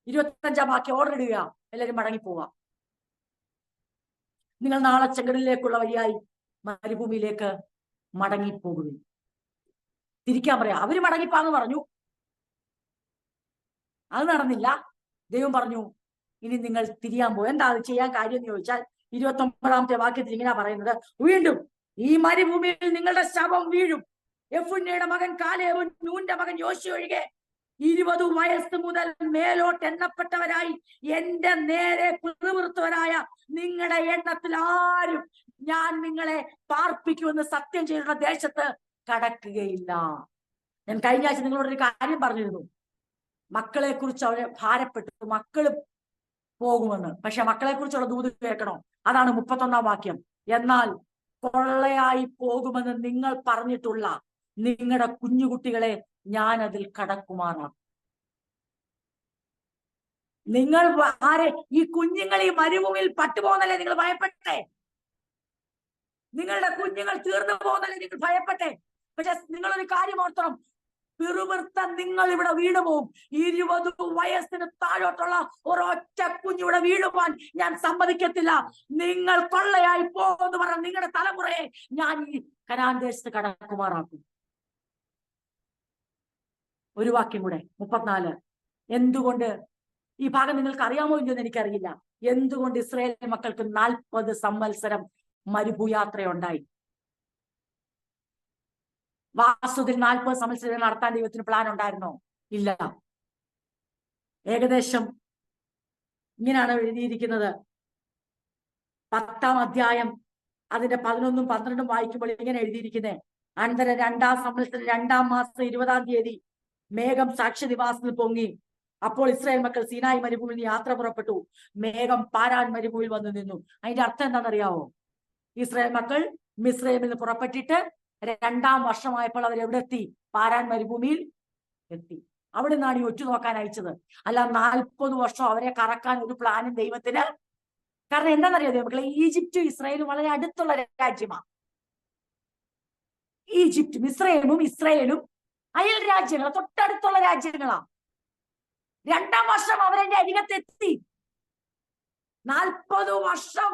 25 വാക്യം ഓർഡർ ഇടുക, എല്ലാവരും മടങ്ങിപ്പോവാം. നിങ്ങൾ നാളെ ചെങ്കടലിലേക്കുള്ള വഴിയായി മരുഭൂമിയിലേക്ക് മടങ്ങിപ്പോകുന്നു. തിരിക്കാൻ പറയാം. അവര് മടങ്ങിപ്പാന്ന് പറഞ്ഞു, അത് നടന്നില്ല. ദൈവം പറഞ്ഞു ഇനി നിങ്ങൾ തിരിയാൻ പോകും. എന്താ അത് ചെയ്യാൻ കാര്യം എന്ന് ചോദിച്ചാൽ 29 വാക്യത്തിൽ ഇങ്ങനെ പറയുന്നത്, വീണ്ടും ഈ മരുഭൂമിയിൽ നിങ്ങളുടെ ശവം വീഴും. യെഫുന്നെയുടെ മകൻ കാലേബും നൂന്റെ മകൻ യോശുവ ഒഴികെ 20 വയസ്സ് മുതൽ മേലോട്ട് എണ്ണപ്പെട്ടവരായി എന്റെ നേരെ പിറുപിറുത്തവരായ നിങ്ങളുടെ എണ്ണത്തിൽ ആരും ഞാൻ നിങ്ങളെ പാർപ്പിക്കുമെന്ന് സത്യം ചെയ്തിട്ടുള്ള ദേശത്ത് കടക്കുകയില്ല. ഞാൻ കഴിഞ്ഞ ആഴ്ച നിങ്ങളോടൊരു കാര്യം പറഞ്ഞിരുന്നു. മക്കളെ കുറിച്ച് അവരെ ഭാരപ്പെട്ടു, മക്കള് പോകുമെന്ന്. പക്ഷെ മക്കളെ കുറിച്ചുള്ള ദൂത് കേൾക്കണോ? അതാണ് 31 വാക്യം. എന്നാൽ കൊള്ളയായി പോകുമെന്ന് നിങ്ങൾ പറഞ്ഞിട്ടുള്ള നിങ്ങളുടെ കുഞ്ഞുകുട്ടികളെ ഞാൻ അതിൽ കടക്കുമാറാണ്. നിങ്ങൾ ആരെ? ഈ കുഞ്ഞുങ്ങൾ ഈ മരുഭൂമിയിൽ പട്ടുപോകുന്നല്ലേ നിങ്ങൾ ഭയപ്പെട്ടെ? നിങ്ങളുടെ കുഞ്ഞുങ്ങൾ തീർന്നു പോകുന്നല്ലേ നിങ്ങൾ ഭയപ്പെട്ടെ? പക്ഷെ നിങ്ങളൊരു കാര്യം ഓർത്തണം, പിറുപിറുത്ത നിങ്ങൾ ഇവിടെ വീണുപോകും. 20 വയസ്സിന് താഴോട്ടുള്ള ഒരൊറ്റ കുഞ്ഞിവിടെ വീഴുവാൻ ഞാൻ സമ്മതിക്കത്തില്ല. നിങ്ങൾ കൊള്ളയായി പോകുമെന്ന് പറഞ്ഞ നിങ്ങളുടെ തലമുറയെ ഞാൻ ഈ കനാൻ ദേശത്ത് കടക്കുമാറാക്കും. ഒരു വാക്യം കൂടെ 34. എന്തുകൊണ്ട് ഈ ഭാഗം നിങ്ങൾക്ക് അറിയാമോ ഇല്ലെന്ന് എനിക്കറിയില്ല. എന്തുകൊണ്ട് ഇസ്രായേൽ മക്കൾക്ക് 40 സംവത്സരം മരുഭൂയാത്രയുണ്ടായി? വാസ്തുവിൽ 40 സംവത്സരം നടത്താൻ ദൈവത്തിന് പ്ലാൻ ഉണ്ടായിരുന്നോ? ഇല്ല. ഏകദേശം ഇങ്ങനെയാണ് എഴുതിയിരിക്കുന്നത്. 10-ാം അധ്യായം അതിന്റെ 11ഉം 12ഉം വായിക്കുമ്പോൾ ഇങ്ങനെ എഴുതിയിരിക്കുന്നത്, അനന്തരം 2-ാം സംവത്സരം 2-ാം മാസം 20-ാം തീയതി മേഘം സാക്ഷ്യനിവാസത്തിൽ പൊങ്ങി. അപ്പോൾ ഇസ്രായേൽ മക്കൾ സീനായി മരുഭൂമിയിൽ യാത്ര പുറപ്പെട്ടു. മേഘം പാരാൻ മരുഭൂമിയിൽ വന്നു നിന്നു. അതിന്റെ അർത്ഥം എന്താണെന്നറിയാവോ? ഇസ്രായേൽ മക്കൾ മിസ്രൈമിൽ നിന്ന് പുറപ്പെട്ടിട്ട് 2-ാം വർഷമായപ്പോൾ അവർ എവിടെ എത്തി? പാരാൻ മരുഭൂമിയിൽ എത്തി. അവിടെ നിന്നാണ് ഈ ഒറ്റ നോക്കാൻ അയച്ചത്. അല്ല 40 വർഷം അവരെ കറക്കാൻ ഒരു പ്ലാനും ദൈവത്തിന്. കാരണം എന്താണെന്നറിയാം ദൈവമക്കളെ, ഈജിപ്റ്റും ഇസ്രായേലും വളരെ അടുത്തുള്ള രാജ്യമാണ്. ഈജിപ്റ്റും ഇസ്രായേലും അയൽ രാജ്യങ്ങളാണ്, തൊട്ടടുത്തുള്ള രാജ്യങ്ങളാണ്. 2-ാം വർഷം അവരെന്റെ അരികത്തെത്തി. 40 വർഷം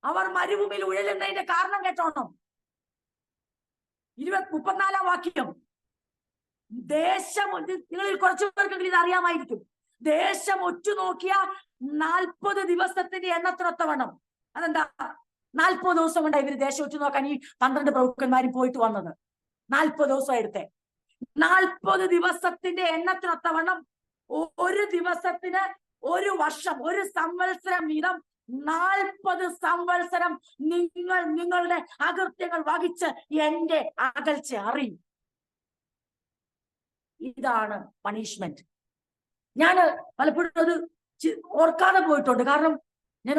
അവർ മരുഭൂമിയിൽ ഉഴലുന്നതിന്റെ കാരണം കേട്ടോണം. 34-ാം വാക്യം. ദേശം, നിങ്ങളിൽ കുറച്ചു പേർക്കെങ്കിലും ഇത് അറിയാമായിരിക്കും. ദേശം ഒറ്റുനോക്കിയ 40 ദിവസത്തിന്റെ എണ്ണത്തിനൊത്തവണ്ണം. അതെന്താ? 40 ദിവസം കൊണ്ടാണ് ഇവര് ദേശം ഒറ്റുനോക്കാൻ ഈ 12 പ്രഭുക്കന്മാരും പോയിട്ട് വന്നത്. 40 ദിവസം എടുത്തേ. 40 ദിവസത്തിന്റെ എണ്ണത്തിനൊത്തവണ്ണം ഒരു ദിവസത്തിന് 1 വർഷം, 1 സംവത്സരം വീതം 40 സംവത്സരം നിങ്ങൾ നിങ്ങളുടെ അകൃത്യങ്ങൾ വഹിച്ച് എന്റെ അകൽച്ച അറിയും. ഇതാണ് പണിഷ്മെന്റ്. ഞാൻ പലപ്പോഴും അത് ഓർക്കാതെ പോയിട്ടുണ്ട്. കാരണം ഞാൻ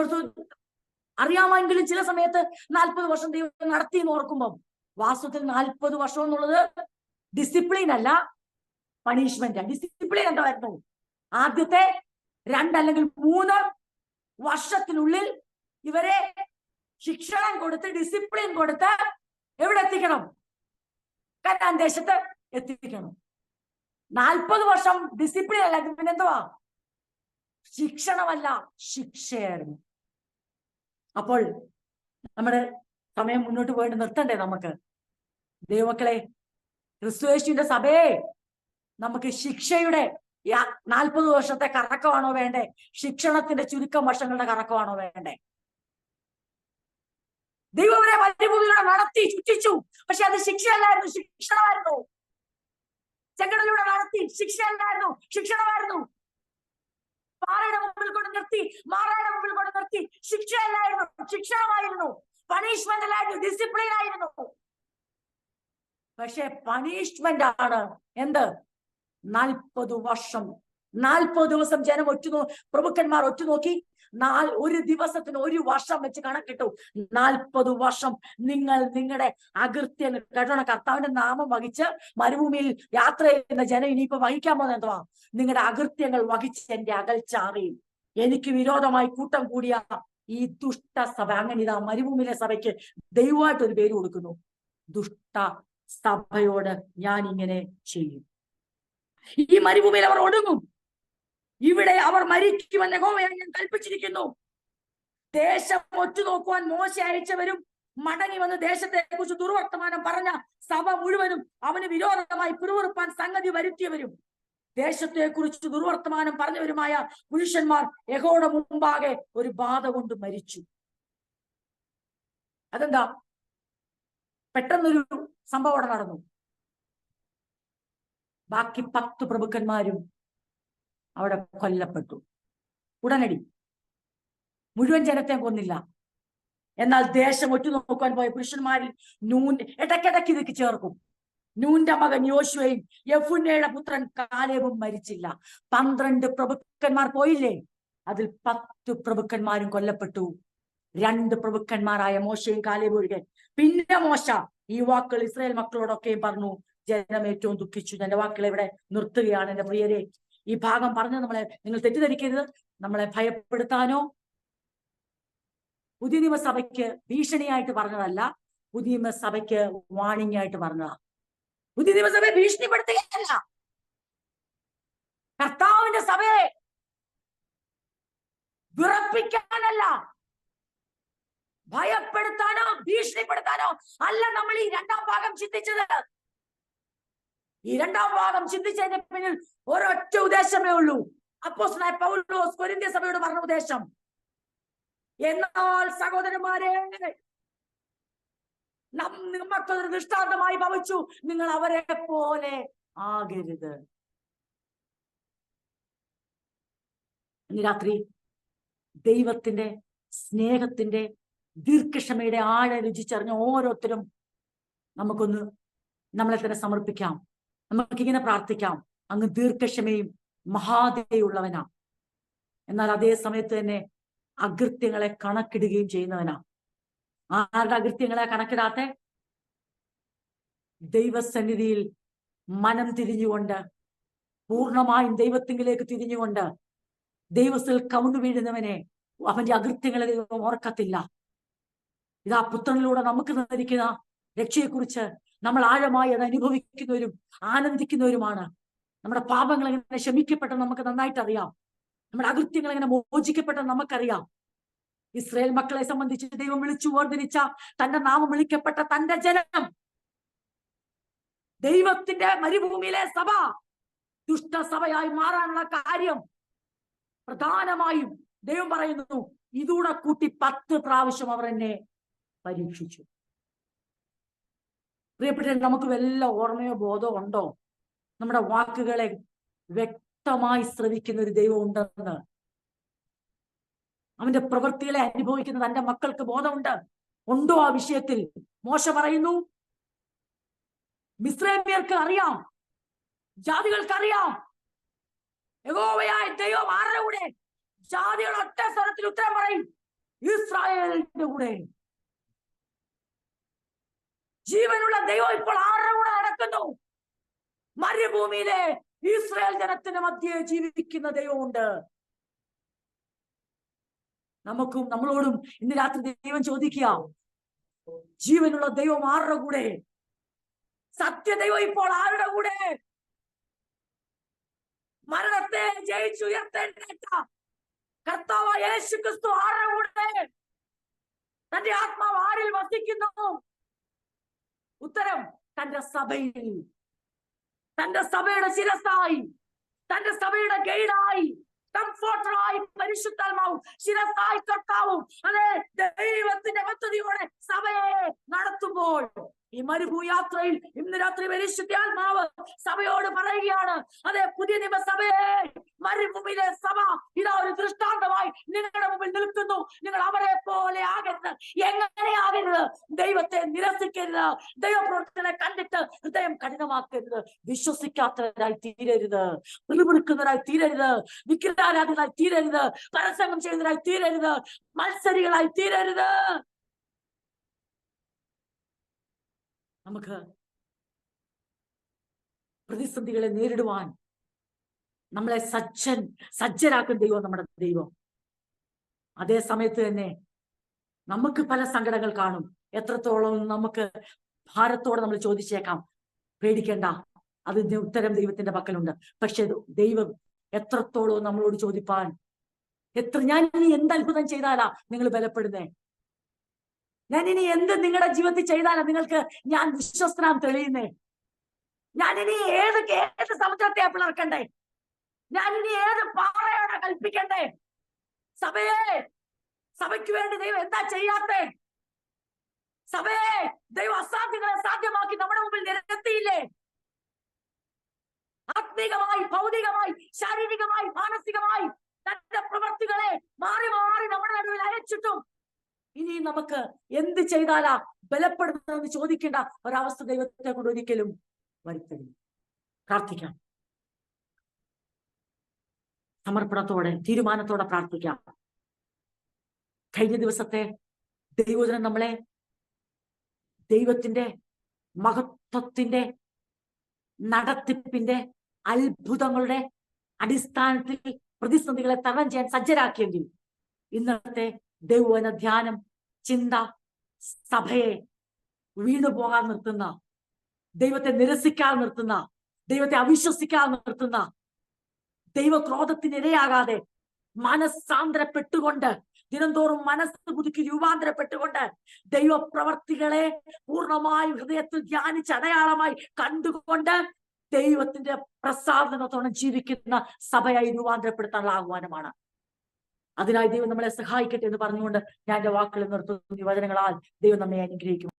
അറിയാമെങ്കിലും ചില സമയത്ത് 40 വർഷം ദൈവം നടത്തി എന്ന് ഓർക്കുമ്പോൾ വാസ്തവത്തിൽ 40 വർഷം എന്നുള്ളത് ഡിസിപ്ലിൻ അല്ല, പണിഷ്മെന്റ്. ഡിസിപ്ലിൻ എന്തായിരുന്നു? ആദ്യത്തെ 2 അല്ലെങ്കിൽ 3 വർഷത്തിനുള്ളിൽ ഇവരെ ശിക്ഷണം കൊടുത്ത്, ഡിസിപ്ലിൻ കൊടുത്ത് എവിടെ എത്തിക്കണം? കനാൻ ദേശത്ത് എത്തിക്കണം. 40 വർഷം ഡിസിപ്ലിൻ അല്ല, പിന്നെന്തുവാ? ശിക്ഷണമല്ല, ശിക്ഷയായിരുന്നു. അപ്പോൾ നമ്മുടെ സമയം മുന്നോട്ട് പോയിട്ട് നിർത്തണ്ടേ നമുക്ക്? ദൈവമക്കളെ, ക്രിസ്തുയേശുവിന്റെ സഭയെ നമുക്ക് ശിക്ഷയുടെ 40 വർഷത്തെ കറക്കമാണോ വേണ്ടേ? ശിക്ഷണത്തിന്റെ ചുരുക്കം വർഷങ്ങളുടെ കറക്കമാണോ വേണ്ടേ? ദൈവം അവരെ മരുഭൂമിയിലൂടെ നടത്തി ചുറ്റിച്ചു, പക്ഷെ അത് ശിക്ഷയല്ലായിരുന്നു, ശിക്ഷണമായിരുന്നു. ചെങ്കടലിലൂടെ നടത്തി, ശിക്ഷയല്ലായിരുന്നു, ശിക്ഷണമായിരുന്നു. പാറയുടെ മുമ്പിൽ കൊണ്ട് നിർത്തി, മാറയുടെ മുമ്പിൽ കൊണ്ട് നിർത്തി, ശിക്ഷയല്ലായിരുന്നു, ശിക്ഷണമായിരുന്നു. പണിഷ്മെന്റ് അല്ലായിരുന്നു, ഡിസിപ്ലിൻ ആയിരുന്നു. പക്ഷെ പണിഷ്മെന്റ് ആണ് എന്ത്? 40 വർഷം, 40 ദിവസം ജനം പ്രഭുക്കന്മാർ ഒറ്റുനോക്കി. ഒരു ദിവസത്തിന് 1 വർഷം വെച്ച് കണക്കിട്ടു. 40 വർഷം നിങ്ങൾ നിങ്ങളുടെ അകൃത്യങ്ങൾ കേട്ടോണം. കർത്താവിന്റെ നാമം വഹിച്ച് മരുഭൂമിയിൽ യാത്ര ചെയ്യുന്ന ജനം ഇനിയിപ്പോ വഹിക്കാൻ പോകുന്നത് എന്തുവാ? നിങ്ങളുടെ അകൃത്യങ്ങൾ വഹിച്ച് എന്റെ അകൽച്ച അറിയും. എനിക്ക് വിരോധമായി കൂട്ടം കൂടിയ ഈ ദുഷ്ട സഭ. അങ്ങനെ ഇതാ മരുഭൂമിയിലെ സഭയ്ക്ക് ദൈവമായിട്ട് ഒരു പേര് കൊടുക്കുന്നു. ദുഷ്ട സഭയോട് ഞാൻ ഇങ്ങനെ ചെയ്യും. ഈ മരുഭൂമിയിൽ അവർ ഒടുങ്ങും. ഇവിടെ അവർ മരിക്കുമെന്ന് യഹോവ ഞാൻ കൽപ്പിച്ചിരിക്കുന്നു. ദേശം ഒറ്റുനോക്കുവാൻ മോശ അയച്ചവരും മടങ്ങി വന്ന് ദേശത്തെ കുറിച്ച് ദുർവർത്തമാനം പറഞ്ഞ സഭ മുഴുവനും അവന് വിരോധമായി പിറുപിറുപ്പാൻ സംഗതി വരുത്തിയവരും ദേശത്തെ കുറിച്ച് ദുർവർത്തമാനം പറഞ്ഞവരുമായ പുരുഷന്മാർ യഹോവയുടെ മുമ്പാകെ ഒരു ബാധ കൊണ്ട് മരിച്ചു. അതെന്താ? പെട്ടെന്നൊരു സംഭവം അവിടെ നടന്നു. ബാക്കി 10 പ്രഭുക്കന്മാരും അവിടെ കൊല്ലപ്പെട്ടു. ഉടനടി മുഴുവൻ ജനത്തെ കൊന്നില്ല. എന്നാൽ ദേശം ഒറ്റുനോക്കാൻ പോയ പുരുഷന്മാരിൽ നൂൻ ഇടയ്ക്കിടയ്ക്ക് ഇതൊക്കെ ചേർക്കും. നൂന്റെ മകൻ യോശുവയും യെഫുന്നയുടെ പുത്രൻ കാലേബും മരിച്ചില്ല. 12 പ്രഭുക്കന്മാർ പോയില്ലേ? അതിൽ 10 പ്രഭുക്കന്മാരും കൊല്ലപ്പെട്ടു. 2 പ്രഭുക്കന്മാരായ മോശയും കാലേബും ഒഴികെ. പിന്നെ മോശ ഈ വാക്കുകൾ ഇസ്രായേൽ മക്കളോടൊക്കെയും പറഞ്ഞു. ജനം ഏറ്റവും ദുഃഖിച്ചു. എന്റെ വാക്കുകൾ ഇവിടെ നിർത്തുകയാണ്. എന്റെ പ്രിയരെ, ഈ ഭാഗം പറഞ്ഞ് നിങ്ങൾ തെറ്റിദ്ധരിക്കരുത്. നമ്മളെ ഭയപ്പെടുത്താനോ പുതിയ നിയമസഭയ്ക്ക് ഭീഷണിയായിട്ട് പറഞ്ഞതല്ല, പുതിയ നിയമസഭയ്ക്ക് വാണിംഗ് ആയിട്ട് പറഞ്ഞതാ. പുതിയ നിയമസഭയെ ഭീഷണിപ്പെടുത്തുകയല്ല, കർത്താവിന്റെ സഭയെ വിറപ്പിക്കാനല്ല, ഭയപ്പെടുത്താനോ ഭീഷണിപ്പെടുത്താനോ അല്ല നമ്മൾ ഈ 2ാം ഭാഗം ചിന്തിച്ചത്. ഈ 2ാം ഭാഗം ചിന്തിച്ചതിന്റെ പിന്നിൽ ഒരൊറ്റ ഉദ്ദേശമേ ഉള്ളൂ. അപ്പോസ്തലനായ പൗലോസ് കൊരിന്ത്യ സഭയോട് പറഞ്ഞ ഉദ്ദേശം, എന്നാൽ സഹോദരന്മാരെ, നമുക്കൊരു ദൃഷ്ടാന്തമായി ഭവിച്ചു, നിങ്ങൾ അവരെ പോലെ ആകരുത്. ഇന്ന് രാത്രി ദൈവത്തിന്റെ സ്നേഹത്തിന്റെ ദീർഘക്ഷമയുടെ ആഴ രുചിച്ചറിഞ്ഞ ഓരോരുത്തരും നമുക്കൊന്ന് നമ്മളെ തന്നെ സമർപ്പിക്കാം. നമുക്കിങ്ങനെ പ്രാർത്ഥിക്കാം. അങ്ങ് ദീർഘക്ഷമയും മഹാദയുള്ളവനാ, എന്നാൽ അതേ സമയത്ത് തന്നെ അകൃത്യങ്ങളെ കണക്കിടുകയും ചെയ്യുന്നവനാ. ആരുടെ അകൃത്യങ്ങളെ കണക്കിടാത്തെ? ദൈവസന്നിധിയിൽ മനം തിരിഞ്ഞുകൊണ്ട്, പൂർണ്ണമായും ദൈവത്തിങ്കിലേക്ക് തിരിഞ്ഞുകൊണ്ട് ദൈവത്തിൽ കവുണ്ടു വീഴുന്നവനെ അവന്റെ അകൃത്യങ്ങളെ ദൈവം ഓർക്കത്തില്ല. ഇതാ പുത്രനിലൂടെ നമുക്ക് തന്നിരിക്കുന്ന രക്ഷയെക്കുറിച്ച് നമ്മൾ ആഴമായി അത് അനുഭവിക്കുന്നവരും ആനന്ദിക്കുന്നവരുമാണ്. നമ്മുടെ പാപങ്ങൾ എങ്ങനെ ക്ഷമിക്കപ്പെട്ടെന്ന് നമുക്ക് നന്നായിട്ട് അറിയാം. നമ്മുടെ അകൃത്യങ്ങൾ എങ്ങനെ മോചിക്കപ്പെട്ടെന്ന് നമുക്കറിയാം. ഇസ്രായേൽ മക്കളെ സംബന്ധിച്ച് ദൈവം വിളിച്ചു വേർതിരിച്ച, തന്റെ നാമം വിളിക്കപ്പെട്ട തന്റെ ജനം, ദൈവത്തിന്റെ മരുഭൂമിയിലെ സഭ ദുഷ്ടസഭയായി മാറാനുള്ള കാര്യം പ്രധാനമായും ദൈവം പറയുന്നു, ഇതൂടെ കൂട്ടി 10 പ്രാവശ്യം അവർ എന്നെ പരീക്ഷിച്ചു. പ്രിയപ്പെട്ട, നമുക്ക് വല്ല ഓർമ്മയോ ബോധമോ ഉണ്ടോ നമ്മുടെ വാക്കുകളെ വ്യക്തമായി ശ്രവിക്കുന്ന ഒരു ദൈവം ഉണ്ടെന്ന്? അവന്റെ പ്രവൃത്തികളെ അനുഭവിക്കുന്ന തന്റെ മക്കൾക്ക് ബോധമുണ്ട്. ഉണ്ടോ ആ വിഷയത്തിൽ? മോശ പറയുന്നു, മിസ്രൈമ്യർക്ക് അറിയാം, ജാതികൾക്ക് അറിയാം, യഹോവയായ ദൈവം ആരുടെ കൂടെ? ജാതികൾ ഒറ്റ സ്വരത്തിൽ ഉത്തരം പറയും, ഇസ്രായേലിന്റെ കൂടെ. ജീവനുള്ള ദൈവം ഇപ്പോൾ ആരുടെ കൂടെ നടക്കുന്നു? മരുഭൂമിയിലെ ഇസ്രായേൽ ജനത്തിന്റെ മധ്യേ ജീവിക്കുന്ന ദൈവമുണ്ട്. നമുക്കും നമ്മളോടും ഇന്ന് രാത്രി ദൈവം ചോദിക്കുക, ജീവനുള്ള ദൈവം ആരുടെ കൂടെ? സത്യദൈവം ഇപ്പോൾ ആരുടെ കൂടെ? മരണത്തെ ജയിച്ചുയർത്തേണ്ട കർത്താവായ യേശു ക്രിസ്തു ആരുടെ കൂടെ? തന്റെ ആത്മാവ് ആരിൽ വസിക്കുന്നു? ഉത്തരം, തന്റെ സഭയിൽ, തന്റെ സഭയുടെ ശിരസായി, തന്റെ സഭയുടെ ഗൈഡായി, കംഫോർട്ടറായി പരിശുദ്ധാത്മാവും ശിരസായി കർത്താവും അതെ ദൈവത്തിന്റെ പദ്ധതിയോടെ സഭയെ നടത്തുമ്പോൾ ഈ മരുഭൂയാത്രയിൽ ഇന്ന് രാത്രി പരിശുദ്ധാത്മാവ് സഭയോട് പറയുകയാണ്, അതെ പുതിയ നിയമസഭയെ, മരുഭൂമിയിലെ സഭ ഇതാ ഒരു ദൃഷ്ടാന്തമായി നിങ്ങളുടെ മുമ്പിൽ നിൽക്കുന്നു. നിങ്ങൾ അവരെ പോലെ ആകരുത്. എങ്ങനെ ആകരുത്? ദൈവത്തെ നിരസിക്കരുത്, ദൈവപ്രവർത്തനെ കണ്ടിട്ട് ഹൃദയം കഠിനമാക്കരുത്, വിശ്വസിക്കാത്തവരായി തീരരുത്, പിറുപിറുക്കുന്നവരായി തീരരുത്, വിഗ്രഹാരാധകരായി തീരരുത്, പരസംഗം ചെയ്യുന്നവരായി തീരരുത്, മത്സരികളായി തീരരുത്. നമുക്ക് പ്രതിസന്ധികളെ നേരിടുവാൻ നമ്മളെ സജ്ജരാക്കുന്ന ദൈവം നമ്മുടെ ദൈവം. അതേ സമയത്ത് തന്നെ നമുക്ക് പല സങ്കടങ്ങൾ കാണും. എത്രത്തോളം നമുക്ക് ഭാരത്തോടെ നമ്മൾ ചോദിച്ചേക്കാം. പേടിക്കേണ്ട, അതിന്റെ ഉത്തരം ദൈവത്തിന്റെ പക്കലുണ്ട്. പക്ഷെ ദൈവം എത്രത്തോളം നമ്മളോട് ചോദിപ്പാൻ, ഞാൻ ഇനി എന്ത് അത്ഭുതം ചെയ്താലാ നിങ്ങൾ ബലപ്പെടുന്നേ? ഞാൻ ഇനി എന്ത് നിങ്ങളുടെ ജീവിതത്തിൽ ചെയ്താലും നിങ്ങൾക്ക് ഞാൻ വിശ്വസ്തനാം തെളിയുന്നേ? ഞാൻ ഇനി ഏത് സമുദ്രത്തെ പിളർക്കണ്ടേ? ഞാൻ ഇനി ഏത് പാറയോടെ കൽപ്പിക്കണ്ടേ? സഭയ്ക്ക് വേണ്ടി ദൈവം എന്താ ചെയ്യാത്തേ? സഭയെ ദൈവം അസാധ്യങ്ങളെ സാധ്യമാക്കി നമ്മുടെ മുമ്പിൽ നിരത്തിയില്ലേ? ആത്മീകമായി, ഭൗതികമായി, ശാരീരികമായി, മാനസികമായി തന്റെ പ്രവർത്തികളെ മാറി മാറി നമ്മുടെ നടുവിൽ അയച്ചിട്ടും ഇനി നമുക്ക് എന്ത് ചെയ്താലാ ബലപ്പെടുന്നതെന്ന് ചോദിക്കേണ്ട ഒരവസ്ഥ ദൈവത്തെ കൊണ്ട് ഒരിക്കലും വരുത്തരുത്. പ്രാർത്ഥിക്കാം, സമർപ്പണത്തോടെ, തീരുമാനത്തോടെ പ്രാർത്ഥിക്കാം. കഴിഞ്ഞ ദിവസത്തെ ദൈവവചനം നമ്മളെ ദൈവത്തിന്റെ മഹത്വത്തിന്റെ നടത്തിപ്പിന്റെ അത്ഭുതങ്ങളുടെ അടിസ്ഥാനത്തിൽ പ്രതിസന്ധികളെ തരണം ചെയ്യാൻ സജ്ജരാക്കിയെങ്കിൽ ഇന്നത്തെ ദൈവവചന ധ്യാനം, ചിന്ത സഭയെ വീണുപോകാൻ നിർത്തുന്ന, ദൈവത്തെ നിരസിക്കാൻ നിർത്തുന്ന, ദൈവത്തെ അവിശ്വസിക്കാൻ നിർത്തുന്ന, ദൈവക്രോധത്തിനിരയാകാതെ മനസ്സാന്തരപ്പെട്ടുകൊണ്ട്, ദിനംതോറും മനസ്സ് പുതുക്കി രൂപാന്തരപ്പെട്ടുകൊണ്ട് ദൈവപ്രവർത്തികളെ പൂർണ്ണമായും ഹൃദയത്തിൽ ധ്യാനിച്ച് അടയാളമായി കണ്ടുകൊണ്ട് ദൈവത്തിന്റെ പ്രസാദനത്തോടെ ജീവിക്കുന്ന സഭയായി രൂപാന്തരപ്പെടുത്താനുള്ള ആഹ്വാനമാണ്. അതിനായി ദൈവം നമ്മളെ സഹായിക്കട്ടെ എന്ന് പറഞ്ഞുകൊണ്ട് ഞാൻ എന്റെ വാക്കുകൾ നിർത്തുന്നു. ഈ വചനങ്ങളാൽ ദൈവം നമ്മെ അനുഗ്രഹിക്കും.